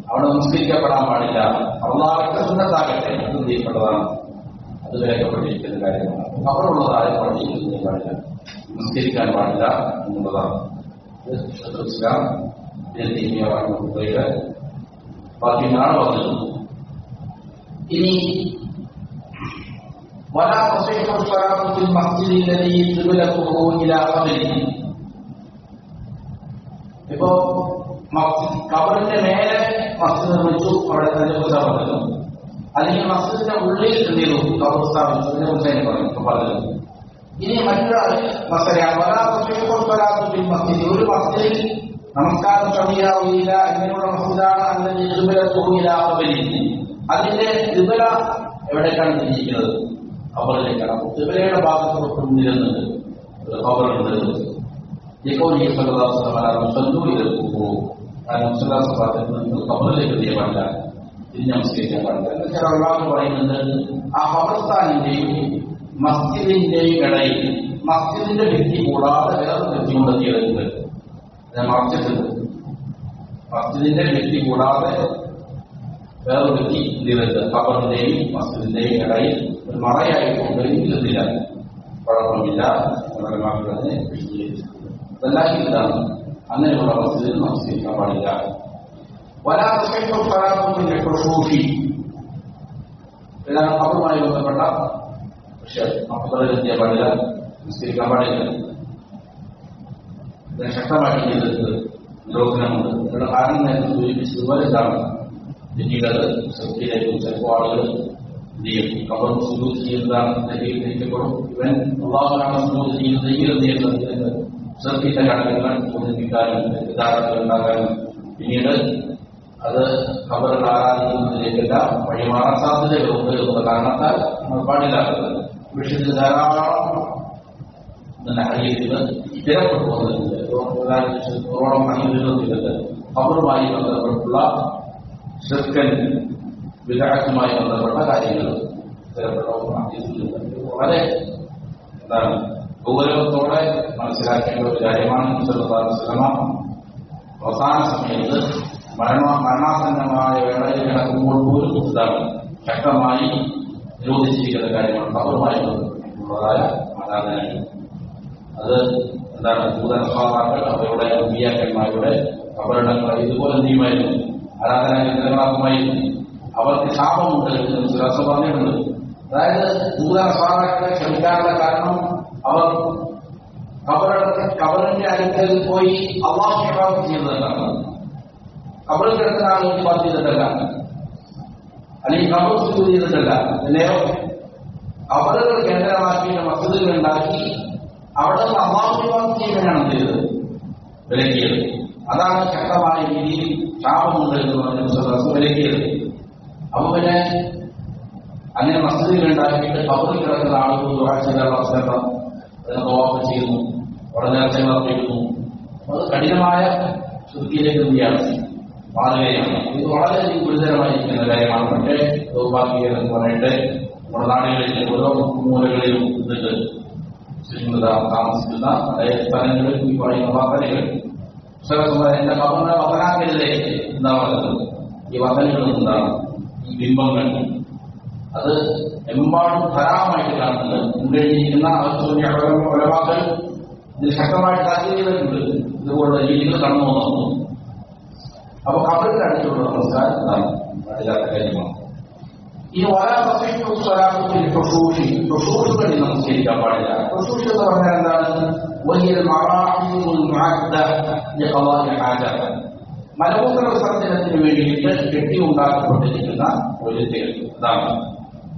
അവിടെ നമസ്കരിക്കപ്പെടാൻ പാടില്ല. അള്ളാഹുവിന്റെ സുന്നത്താകട്ടെ അത് ചെയ്യപ്പെട്ടതാണ്, അത് രേഖപ്പെട്ടിരിക്കുന്ന കാര്യമാണ്. ഖബറുള്ളതായ പള്ളിയിൽ പാടില്ല, നമസ്കരിക്കാൻ പാടില്ല എന്നുള്ളതാണ്. ഇസ്ലാം ബാക്കി നാളെ വന്നത്. ഇനി ولا تصح الصلاة في المسجد الذي قبلته إلى قبره. ഇപ്പോ കബറിന്റെ മേലെ മസ്ജിദ് നിർമ്മിച്ചു, അവിടെ പറഞ്ഞു. അല്ലെങ്കിൽ മസ്ജിദിന്റെ ഉള്ളിൽ എന്ത് ചെയ്തു കബർ സ്ഥാപിച്ചു, ഇതിനെ കുറിച്ച് പറഞ്ഞു. ഇനി മറ്റൊരാൾ ഒരു മസ്ജിദിൽ നമസ്കാരം ശരിയാവില്ല എന്നിനുള്ള മസ്ജിദാണ് അതിന്റെ ഖിബല എവിടേക്കാണ് തിരിച്ചിരിക്കുന്നത്? ഖബറിലേക്കാണ്. ഖിബലയുടെ ഭാഗത്ത് നിരുന്നത് ഖബറുണ്ട്. ഖബറിലേക്ക് എത്തിയ പാടില്ല, തിരിഞ്ഞ് നമസ്കരിക്കാൻ പാടില്ല. എന്നുവെച്ചാൽ അള്ളാഹു പറയുന്നത് ആ ഖബർസ്ഥാനിന്റെയും മസ്ജിദിന്റെയും ഇടയിൽ മസ്ജിദിന്റെ വ്യക്തി കൂടാതെ വേറെ വ്യക്തി കൊണ്ടെത്തിയിട്ടുണ്ട്. മറിച്ചിട്ടുണ്ട്. മസ്ജിദിന്റെ വ്യക്തി കൂടാതെ വേറെ വ്യക്തി എന്തിരുന്നത് ഖബറിന്റെയും മസ്ജിദിന്റെയും ഇടയിൽ ഒരു മറയായിക്കൊണ്ടെങ്കിൽ എന്തില്ല കുഴപ്പമില്ല. വളരെ അതെല്ലാം ഇതാണ്. അങ്ങനെയുള്ള മസ്ജിദിൽ നമസ്കരിക്കാൻ പാടില്ല. ഇതാണ് ഖബറുമായി ബന്ധപ്പെട്ട വിഷയം. ഖബറിലെത്തിയ പാടില്ല, നമസ്കരിക്കാൻ പാടില്ല. ഇതിനെ ശക്തമായിട്ട് ചെയ്തിട്ട് നിരോധനമുണ്ട്. ഇതിനുള്ള കാരണം നേരത്തെ സൂചിപ്പിച്ചതുപോലെ ഇതാണ്. പിന്നീട് ശക്തിയിലേക്ക് ചിലപ്പോൾ ആളുകൾ എന്ത് ചെയ്യും? ഖബർ സുജൂദ് ചെയ്യുന്നതാണ് തെറ്റിക്കപ്പെടും. ഇവൻ അല്ലാഹുവാണ് സുജൂദ് ചെയ്യുന്നതെങ്കിൽ എന്ത് ചെയ്യുന്നത്? ശ്രദ്ധിച്ച ഘടകങ്ങൾ ബോധിപ്പിക്കാനും തെറ്റിദ്ധാരണകൾ ഉണ്ടാക്കാനും പിന്നീട് അത് ഖബറിൽ ആരാധിക്കുന്നതിലേക്കല്ല വഴിമാറാൻ സാധ്യതകളുണ്ട് എന്നുള്ള കാരണത്താൽ നമ്മൾ പാടില്ലാത്തത്. വിഷയത്തിൽ ധാരാളം ഹദീസിൽ സ്ഥിരപ്പെട്ടു വന്നിട്ടുണ്ട്. നൂറോളം ഹദീസുകളിലുണ്ട് ഖബറുമായി ബന്ധപ്പെട്ടുള്ള ശിർക്കൻ വിദഅത്തുമായി ബന്ധപ്പെട്ട കാര്യങ്ങൾ സ്ഥിരപ്പെട്ട ഹദീസുകളുണ്ട്. വളരെ എന്താണ് ഗൗരവത്തോടെ മനസ്സിലാക്കേണ്ട ഒരു കാര്യമാണ്. സല്ലല്ലാഹു അലൈഹി വസല്ലം അവസാന സമയത്ത് മരണാസന്നമായ വേളയിൽ കിടക്കുമ്പോൾ പോലും ഇതാണ് ശക്തമായി നിരോധിച്ചിരിക്കുന്ന കാര്യമാണ് ഖബറുമായി ബന്ധപ്പെട്ടുള്ളതായ ആരാധനകൾ. അത് എന്താണ് ഭൂതനസ്വാതാക്കൾ അവരുടെ അമ്പിയാക്കന്മാരുടെ ഖബറിടങ്ങൾ ഇതുപോലെ എന്ത് ചെയ്യുമായിരുന്നു? ആരാധനാ കേന്ദ്രങ്ങളാക്കുമായിരുന്നു. അവർക്ക് ശാപമുണ്ട് എന്ന് സുരാസ പറഞ്ഞിട്ടുണ്ട്. അതായത് ഭൂതനസ്വാതാക്കളെ ക്ഷമിക്കാനുള്ള കാരണം അവർ ഖബറിന്റെ അടുക്കൽ പോയി അല്ലാഹു ഇബാദത്ത് ചെയ്യുന്നതല്ല, ഖബറിൽ കിടക്കുന്ന ആളുകൾ ഇബാദത്ത് ചെയ്തിട്ടല്ല, അല്ലെങ്കിൽ ഖബർ സുജൂദ് ചെയ്തിട്ടല്ല. പിന്നെയോ ഖബറുകൾ കേന്ദ്രമാക്കിയിട്ട് മസ്ജിദുകൾ ഉണ്ടാക്കി അവിടെ നിന്ന് അല്ലാഹു ഇബാദത്ത് ചെയ്യാനാണ് ചെയ്തത്, വിലക്കിയത്. അതാണ് ശക്തമായ രീതിയിൽ ശാപമുണ്ട് എന്ന് പറഞ്ഞ വിലക്കിയത്. അപ്പൊ പിന്നെ അങ്ങനെ മസ്ജിദുകൾ ഉണ്ടാക്കിയിട്ട് ഖബറിൽ കിടക്കുന്ന ആളുകൾ ദുആ ചെയ്യാനുള്ള അവസരം തവാഫ് ചെയ്യുന്നു, അവിടെ നേർച്ചകൾ അർപ്പിക്കുന്നു. അത് കഠിനമായ ശുദ്ധിയിലേക്ക് എന്തിയാണ് മാറുകയാണ്. ഇത് വളരെ ഗുരുതരമായിരിക്കുന്ന കാര്യമാണ്. പക്ഷേ ദൗർഭാഗ്യം എന്ന് പറയട്ടെ നമ്മുടെ നാടുകളിൽ ഓരോ മൂലകളിലും ഇതിട്ട് താമസിക്കുന്ന അതായത് സ്ഥലങ്ങളിൽ ഈ പറയുന്ന വസനകൾ എന്റെ ഖബറിനെ വസനാക്കരുതേ എന്താ പറയുന്നത്? ഈ വസനകൾ എന്താണ്? ഈ ബിംബങ്ങൾ അത് എമ്പാടും ധാരാളമായിട്ട് കാണുന്നുണ്ട്. മുൻകഴിഞ്ഞിരിക്കുന്ന ഒലവാക്കൾ ഇതിൽ ശക്തമായിട്ട് താല്പര്യം ചെയ്തിട്ടുണ്ട്. ഇതുപോലുള്ള രീതികൾ കടന്നു വന്നു. അപ്പൊ ഖബറിന്റെ അടുത്തുള്ള നമസ്കാരം എന്താണ്? പാടില്ലാത്ത കാര്യമാണ്. ഈ ഖുശൂഷുകളിൽ നമസ്കരിക്കാൻ പാടില്ല. ഖുശൂഷ് എന്ന് പറഞ്ഞാൽ എന്താണ്? وهي المراحيض المعدة لقضاء الحاجة. മലമൂത്ര വിസർജനത്തിന് വേണ്ടിയിട്ട് കെട്ടിയുണ്ടാക്കപ്പെട്ടിരിക്കുന്ന ടോയ്ലറ്റുകൾ അതാണ്.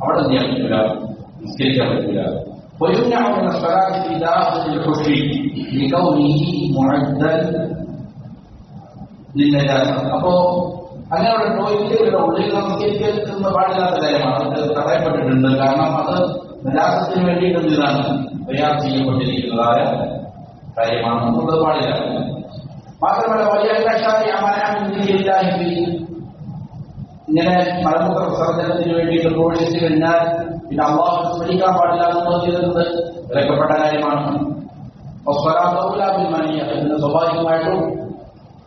അവിടെ എന്ത് ചെയ്യാൻ പറ്റില്ല, നിസ്കരിക്കാൻ പറ്റില്ല. ويمنع من الصلاة في داخل الحفر لكونه معدا للنجاسة. അപ്പോ അങ്ങനെയുള്ള ടോയ്ലറ്റുകളുടെ ഉള്ളിൽ നമസ്കരിക്കുന്ന പാടില്ലാത്ത കാര്യമാണ്. അത് തടയപ്പെട്ടിട്ടുണ്ട്. കാരണം അത് നജാസത്തിന് വേണ്ടിയിട്ട് ഇതാണ് തയ്യാർ ചെയ്യപ്പെട്ടിരിക്കുന്നതായ കാര്യമാണ്. എന്നുള്ളത് പാടില്ല. മാത്രമല്ല വലിയ ഇങ്ങനെ മലമൂത്ര വിസർജനത്തിന് വേണ്ടിയിട്ട് പ്രവേശിച്ചു കഴിഞ്ഞാൽ പിന്നെ അള്ളാഹു സ്മരിക്കാൻ പാടില്ല എന്നുള്ളത് ചെയ്തിട്ടുണ്ട് വിലക്കപ്പെട്ട കാര്യമാണ്. പിന്നെ സ്വാഭാവികമായിട്ടും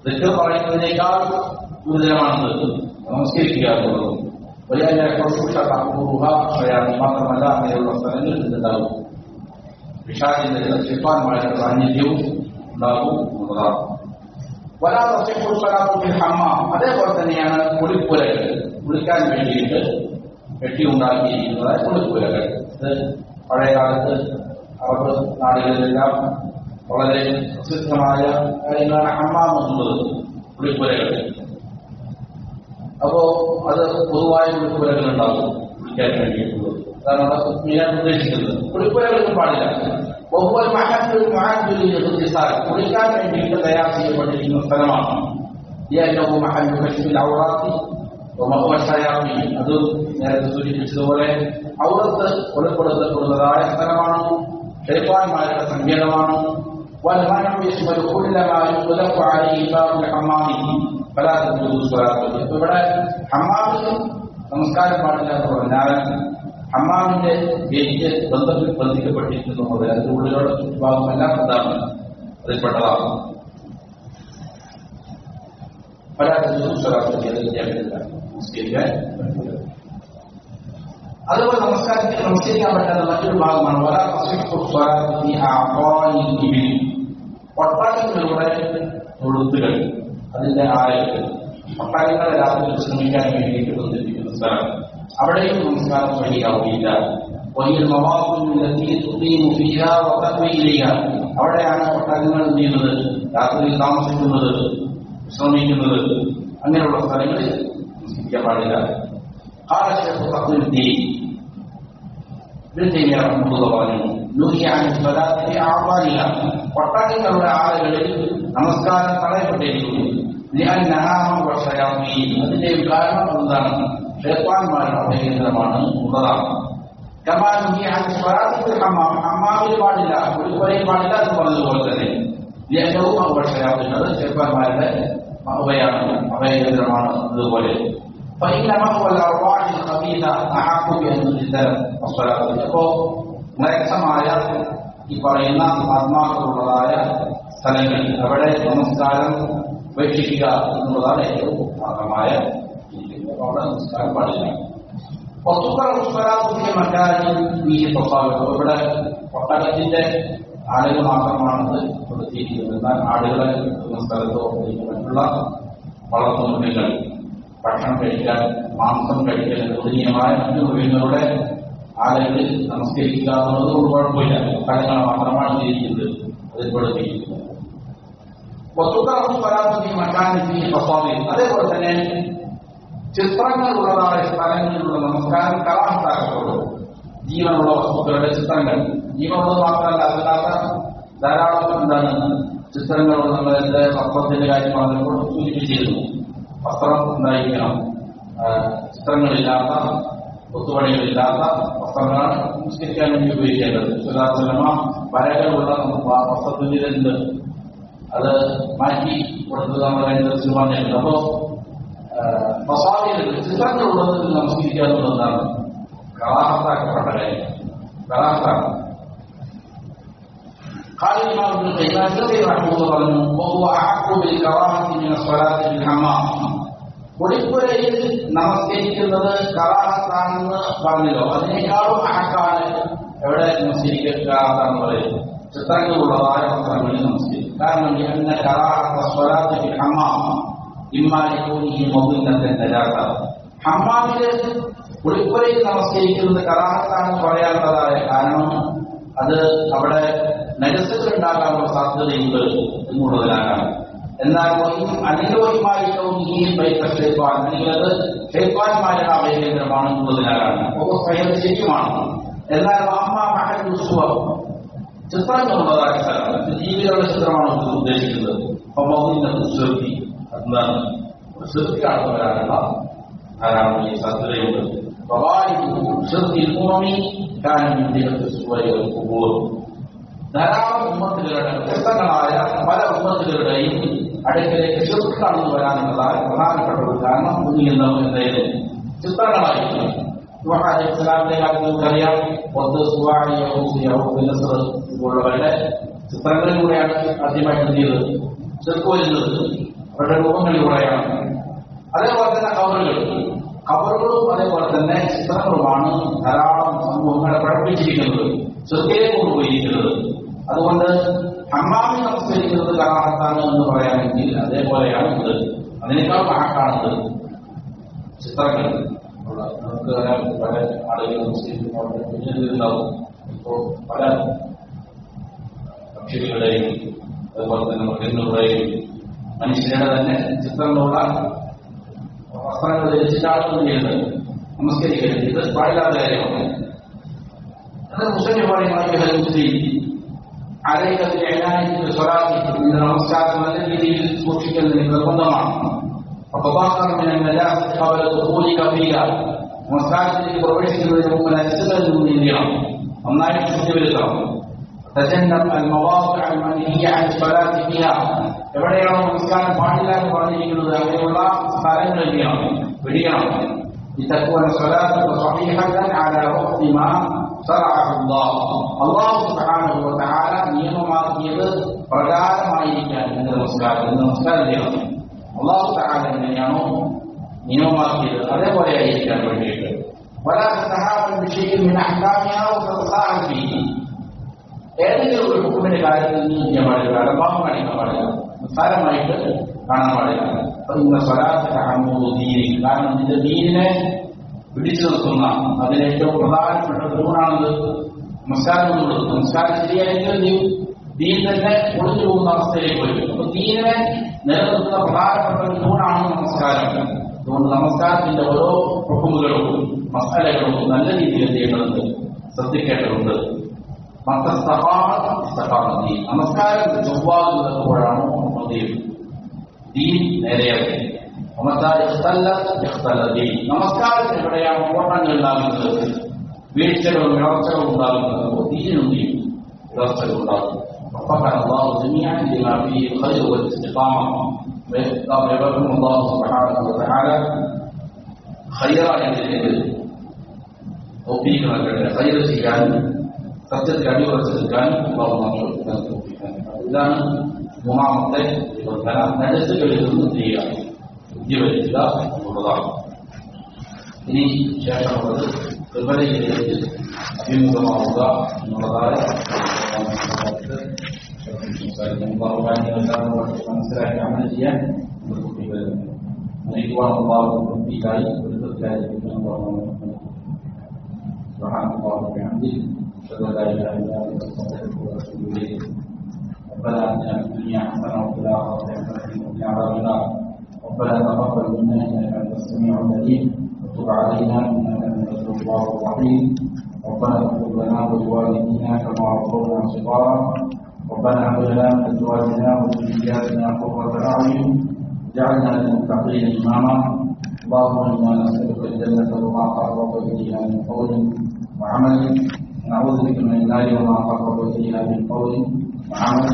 ദിക്ർ പറയുന്നതിനേക്കാൾ ഗുരുതരമാണത് നമസ്കരിക്കുക എന്നുള്ളത്. വലിയ മാത്രമല്ല അങ്ങനെയുള്ള സ്ഥലങ്ങളിൽ ഇതുണ്ടാകും. വിഷാദിന്റെ ശിഫാന്മാരുടെ സാന്നിധ്യവും ഉണ്ടാകും എന്നുള്ളതാണ്. അതേപോലെ തന്നെയാണ് കുളിപ്പുരകൾ, കുളിക്കാൻ വേണ്ടിയിട്ട് കെട്ടിയുണ്ടാക്കിയിരിക്കുന്നതായ കുളിപ്പുരകൾ. ഇത് പഴയകാലത്ത് അറബ് നാടുകളിലെല്ലാം വളരെ പ്രസിദ്ധമായ കാര്യങ്ങളാണ് ഹമ്മാം എന്നുള്ളത്, കുളിപ്പുരകൾ. അപ്പോ അത് പൊതുവായ കുളിപ്പുരകൾ ഉണ്ടാകും കുളിക്കാൻ വേണ്ടിയിട്ടുള്ളത്. അതാണ് ഞാൻ ഉദ്ദേശിക്കുന്നത്. കുളിപ്പുരകൾക്ക് പാടില്ല. കുളിക്കാൻ വേണ്ടിയിട്ട് തയ്യാർ ചെയ്യപ്പെട്ടിരിക്കുന്ന സ്ഥലമാണ്. അത് നേരത്തെ സൂചിപ്പിച്ചതുപോലെ ഔറത്ത് കൊലപ്പെടുത്തപ്പെടുന്നതായ സ്ഥലമാണ്, ശൈത്താന്മാരുടെ സങ്കേതമാണ്. ഇവിടെ ഹമ്മാമിൽ നമസ്കാരം പാടില്ല എന്ന് പറഞ്ഞാൽ ഹമ്മാമിന്റെ ഗേറ്റ് ബന്ധിക്കപ്പെട്ടിരിക്കുന്നത് അതിന്റെ ഉള്ളിലുള്ള ചുറ്റുഭാഗം എല്ലാം എന്താണ് അതിൽപ്പെട്ടതാണ്. പല അതുപോലെ നമസ്കരിക്കാൻ പറ്റാത്ത മറ്റൊരു ഭാഗമാണ് ഒട്ടകങ്ങളുടെ തൊഴുത്തുകൾ, അതിന്റെ ആലകൾ. ഒട്ടകങ്ങളെ രാത്രി ശ്രമിക്കാൻ വേണ്ടിയിട്ട് ബന്ധിപ്പിക്കുന്ന സ്ഥലം, അവിടെയും നമസ്കാരം ശരിയാവുകയില്ല. അവിടെയാണ് ഒട്ടകങ്ങൾ എന്ത് ചെയ്യുന്നത്, രാത്രിയിൽ താമസിക്കുന്നത്, വിശ്രമിക്കുന്നത്. അങ്ങനെയുള്ള സ്ഥലങ്ങളിൽ നമസ്കരിക്കാൻ പാടില്ല. ഒട്ടകങ്ങളുടെ ആലകളിൽ നമസ്കാരം തടയപ്പെട്ടിരിക്കുന്നു. അതിന്റെ കാരണം എന്താണ്? ശൈത്താന്മാരുടെ അഭയകേന്ദ്രമാണ് ഉള്ളതാണ്. ഹമ്മാമിൽ പാടില്ല, കുളിപ്പുരയിൽ പാടില്ല എന്ന് പറഞ്ഞതുപോലെ തന്നെ യഹവും അപകർഷയാവുന്നത് അത് ശൈത്താന്മാരുടെ അഭയകേന്ദ്രമാണ്. അതുപോലെ അപ്പോ മ്ലേച്ഛമായ ഈ പറയുന്ന ആത്മാക്കളുള്ളതായ സ്ഥലങ്ങൾ, അവിടെ നമസ്കാരം ഉപേക്ഷിക്കുക എന്നുള്ളതാണ് ഏറ്റവും ഭാഗമായ. അവിടെ നമസ്കാരം പാടില്ല. ഇവിടെ ഒട്ടകത്തിന്റെ ആളുകൾ മാത്രമാണത് കൊടുത്തിരിക്കുന്നത്. എന്നാൽ ആടുകളെ സ്ഥലത്തോ മറ്റുള്ള വളർത്തുമൃഗങ്ങൾ ഭക്ഷണം കഴിക്കാൻ, മാംസം കഴിക്കാൻ തുടങ്ങിയമായ മറ്റു മൃഗങ്ങളുടെ ആലകളിൽ നമസ്കരിക്കുക എന്നുള്ളത് ഒരു കുഴപ്പമില്ല. ഒട്ടകങ്ങൾ മാത്രമാണ് ചെയ്തിരിക്കുന്നത്, അതിൽ പെടുത്തിയിരിക്കുന്നത്. അതേപോലെ തന്നെ ചിത്രങ്ങളുള്ളതായ സ്ഥലങ്ങളിലുള്ള നമസ്കാരം കറാഹത്താക്കപ്പെടും. ജീവനുള്ള വസ്തുക്കളുടെ ചിത്രങ്ങൾ, ജീവനുള്ളത് മാത്രമല്ല അല്ലാത്ത ധാരാളം എന്താണ് ചിത്രങ്ങളുള്ള നമ്മളെ വസ്ത്രത്തിന്റെ കാര്യം പറഞ്ഞപ്പോൾ സൂചിപ്പിച്ചിരുന്നു. വസ്ത്രം ഉണ്ടായിരിക്കണം, ചിത്രങ്ങളില്ലാത്ത, കൊത്തുപണികളില്ലാത്ത വസ്ത്രങ്ങളാണ് നമസ്കരിക്കാൻ വേണ്ടി ഉപയോഗിക്കേണ്ടത്. വരകളുള്ള വസ്ത്രത്തിന്റെ അത് മാറ്റി കൊടുത്തത് നമ്മൾ അതിനനുസരിച്ച് പറഞ്ഞിട്ടുണ്ട്. അപ്പോ മസാലയിൽ ചിത്രങ്ങളുള്ളത് നമസ്കരിക്കുക എന്നുള്ളതാണ് കറാഹത്താക്കപ്പെട്ട കാര്യം. കറാഹത്താണ്. കുളിപ്പുരയിൽ നമസ്കരിക്കുന്നത് കറാഹത്താണെന്ന് പറഞ്ഞല്ലോ, അതിനേക്കാളും അഹക്കാണ് എവിടെ നമസ്കരിക്കാത്താണെന്ന് പറയുന്നത് ചിത്രങ്ങളുള്ളതായ വസ്ത്രങ്ങളിൽ നമസ്കരിക്കും. കാരണം ഹമ്മാമില് കുളിപ്പുരയിൽ നമസ്കരിക്കുന്നത് കറാഹത്താണെന്ന് പറയാനുള്ളതായ കാരണം അത് അവിടെ നജസ്സുകൾ ഉണ്ടാകാനുള്ള സാധ്യതയുണ്ട് എന്നുള്ളതിനാണ്. എന്നാൽ അനിലോഹിമായി ഈ ബൈക്കപ്പാൻ അല്ലെങ്കിൽ അത് ഷെയ്ത്താൻമാരുടെ അഭയകേന്ദ്രമാണ് എന്നുള്ളതിനാലാണ്. അപ്പോൾ സ്വയം ശരിയുമാണ്. എന്നാൽ അമ്മ മഹസുവ ചിത്രങ്ങളുള്ളതായ സ്ഥലം, ജീവികളുടെ ചിത്രമാണ് ഉദ്ദേശിക്കുന്നത്. അപ്പൊ ശ്രദ്ധി എന്താണ് ശ്രദ്ധി കാണുന്നവരാണ് ധാരാളം ഈ സാധ്യതയുണ്ട്. ധാരാളം ഉമ്മത്തുകളുടെ വ്യക്തങ്ങളായ പല ഉമ്മത്തുകളുടെയും അടുക്കലേക്ക് ശിർക്ക് കടന്നു വരാനുള്ളതായ പ്രധാനപ്പെട്ട ഒരു കാരണം എന്തായാലും ചിത്രങ്ങളായിരുന്നു. ഇസ്ലാമിന്റെ കാലത്ത് നമുക്കറിയാം, പോലുള്ളവരുടെ ചിത്രങ്ങളിലൂടെയാണ് ആദ്യമായിട്ട് എന്ത് ചെയ്തത് ശിർക്ക് വരുന്നത്. അവരുടെ രൂപങ്ങളിലൂടെയാണ്. അതേപോലെ തന്നെ ഖബറുകളും അതേപോലെ തന്നെ ചിത്രങ്ങളുമാണ് ധാരാളം സമൂഹങ്ങളെ പഠിപ്പിച്ചിരിക്കുന്നത്, ശിർക്കിലേക്ക് കൊണ്ടുപോയിരിക്കുന്നത്. അതുകൊണ്ട് ഹമ്മാമി നമസ്കരിക്കുന്നത് കറാഹത്താണ് എന്ന് പറയാമെങ്കിൽ അതേപോലെയാണ് ഇത്. അതിനേക്കാൾ കണക്കാണത് ചിത്രങ്ങൾ. നമുക്ക് പല ആളുകൾ നമസ്കരിക്കുന്നുണ്ടാവും. ഇപ്പോൾ പല പക്ഷികളുടെയും അതുപോലെ തന്നെ മൃഗങ്ങളുടെയും മനുഷ്യരുടെ തന്നെ ചിത്രങ്ങളുള്ള വസ്ത്രങ്ങൾ ധരിച്ചിട്ടാണ് ചെയ്യുന്നത്. നമസ്കരിക്കരുത്, ഇത് പാടില്ലാത്ത കാര്യമാണ്. അത് മുസ്ലിം പറയുന്ന ആരോഗ്യത്തിന്റെ എണ്ണായിരത്തി സ്വരാജി നമസ്കാരം നല്ല രീതിയിൽ സൂക്ഷിക്കുന്നതിന് നിർബന്ധമാണ്. നമസ്കാരത്തിലേക്ക് പ്രവേശിക്കുന്നതിന് മുമ്പ് നജസ്സുകളിൽ നിന്ന് നീങ്ങണം, നന്നായിട്ട് ശുദ്ധി വരുത്തണം. എവിടെയാണോ നമസ്കാരം പാടില്ല എന്ന് പറഞ്ഞിരിക്കുന്നത് അങ്ങനെയുള്ള സ്ഥലങ്ങളിൽ വെടിയണം. അല്ലാഹു സുബ്ഹാനഹു വ തആല നിയമമാക്കിയത് പ്രകാരമായിരിക്കാൻ നമസ്കാരം ചെയ്യണം. അല്ലാഹു തആല എങ്ങനെയാണോ നിയമമാക്കിയത് അതേപോലെ ആയിരിക്കാൻ വേണ്ടിയിട്ട്. ഏതെങ്കിലും ഒരു ഹുക്മിന്റെ കാര്യത്തിൽ നീ ചെയ്യാൻ പാടില്ല, അലംഭാവം കാണിക്കാൻ പാടില്ല, നിസ്സാരമായിട്ട് കാണാൻ പാടില്ല. അപ്പൊ ഇന്ന സ്വലാത്തീനി, കാരണം നിന്റെ ദീനിനെ പിടിച്ചു നിർത്തുന്ന അതിന് ഏറ്റവും പ്രധാനപ്പെട്ട തൂണാണത് നമസ്കാരം എന്നുള്ളത്. നമസ്കാരം ശരിയായെങ്കിൽ ദീൻ തന്നെ ഒളിഞ്ഞു പോകുന്ന അവസ്ഥയിലേക്ക് വരും. അപ്പൊ ദീനിനെ നിലനിർത്തുന്ന പ്രധാനപ്പെട്ട ഒരു തൂണാണ് നമസ്കാരം. അതുകൊണ്ട് നമസ്കാരത്തിന്റെ ഓരോ ഹുക്മുകളും മസാലകളും നല്ല രീതിയിൽ ചെയ്യേണ്ടതുണ്ട്, ശ്രദ്ധിക്കേണ്ടതുണ്ട്. നമസ്കാരം ചൊവ്വാകുമ്പോഴാണോ ദീൻ നേരെയാകും. നമസ്കാരത്തിന് എവിടെയാണ് ഓട്ടങ്ങൾ ഉണ്ടാകുന്നത്, വീഴ്ചകളും വിളർച്ചകളും ഉണ്ടാകുന്നത്, ദീനും വിളർച്ചകൾ ഉണ്ടാകും. സത്യത്തിൽ അടിയുറച്ചെടുക്കാനും ഇതാണ് മൂന്നാമത്തെ നിബന്ധന. നജസ്സുകളിൽ നിന്ന് ചെയ്യുക, ബുദ്ധി വരുത്തുക എന്നുള്ളതാണ്. ഇനി ശേഷമുള്ളത് ഖിബലയിലേക്ക് അഭിമുഖമാവുക എന്നുള്ളതായ മനസ്സിലാക്കി അമൽ ചെയ്യാൻ മരിക്കുവാനുള്ള വൃത്തിയായി ربنا آتنا في الدنيا حسنة وفي الآخرة حسنة وقنا عذاب النار. ربنا تقبل منا إنك أنت السميع العليم وتب علينا إنك أنت التواب الرحيم. ربنا اغفر لنا ولوالدينا كما ربونا صغارا. ربنا هب لنا من أزواجنا وذرياتنا قرة أعين واجعلنا للمتقين إماما. اللهم إنا نسألك الجنة وما قرب إليها من قول وعمل، نعوذ بك من النار وما قرب إليها من قول وعمل.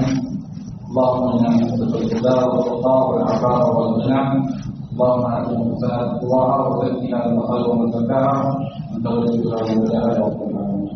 اللهم إنا نسألك الهدى والتقى والعفاف والغنى. اللهم آت نفوسنا تقواها وزكها أنت خير من زكاها أنت وليها ومولاها.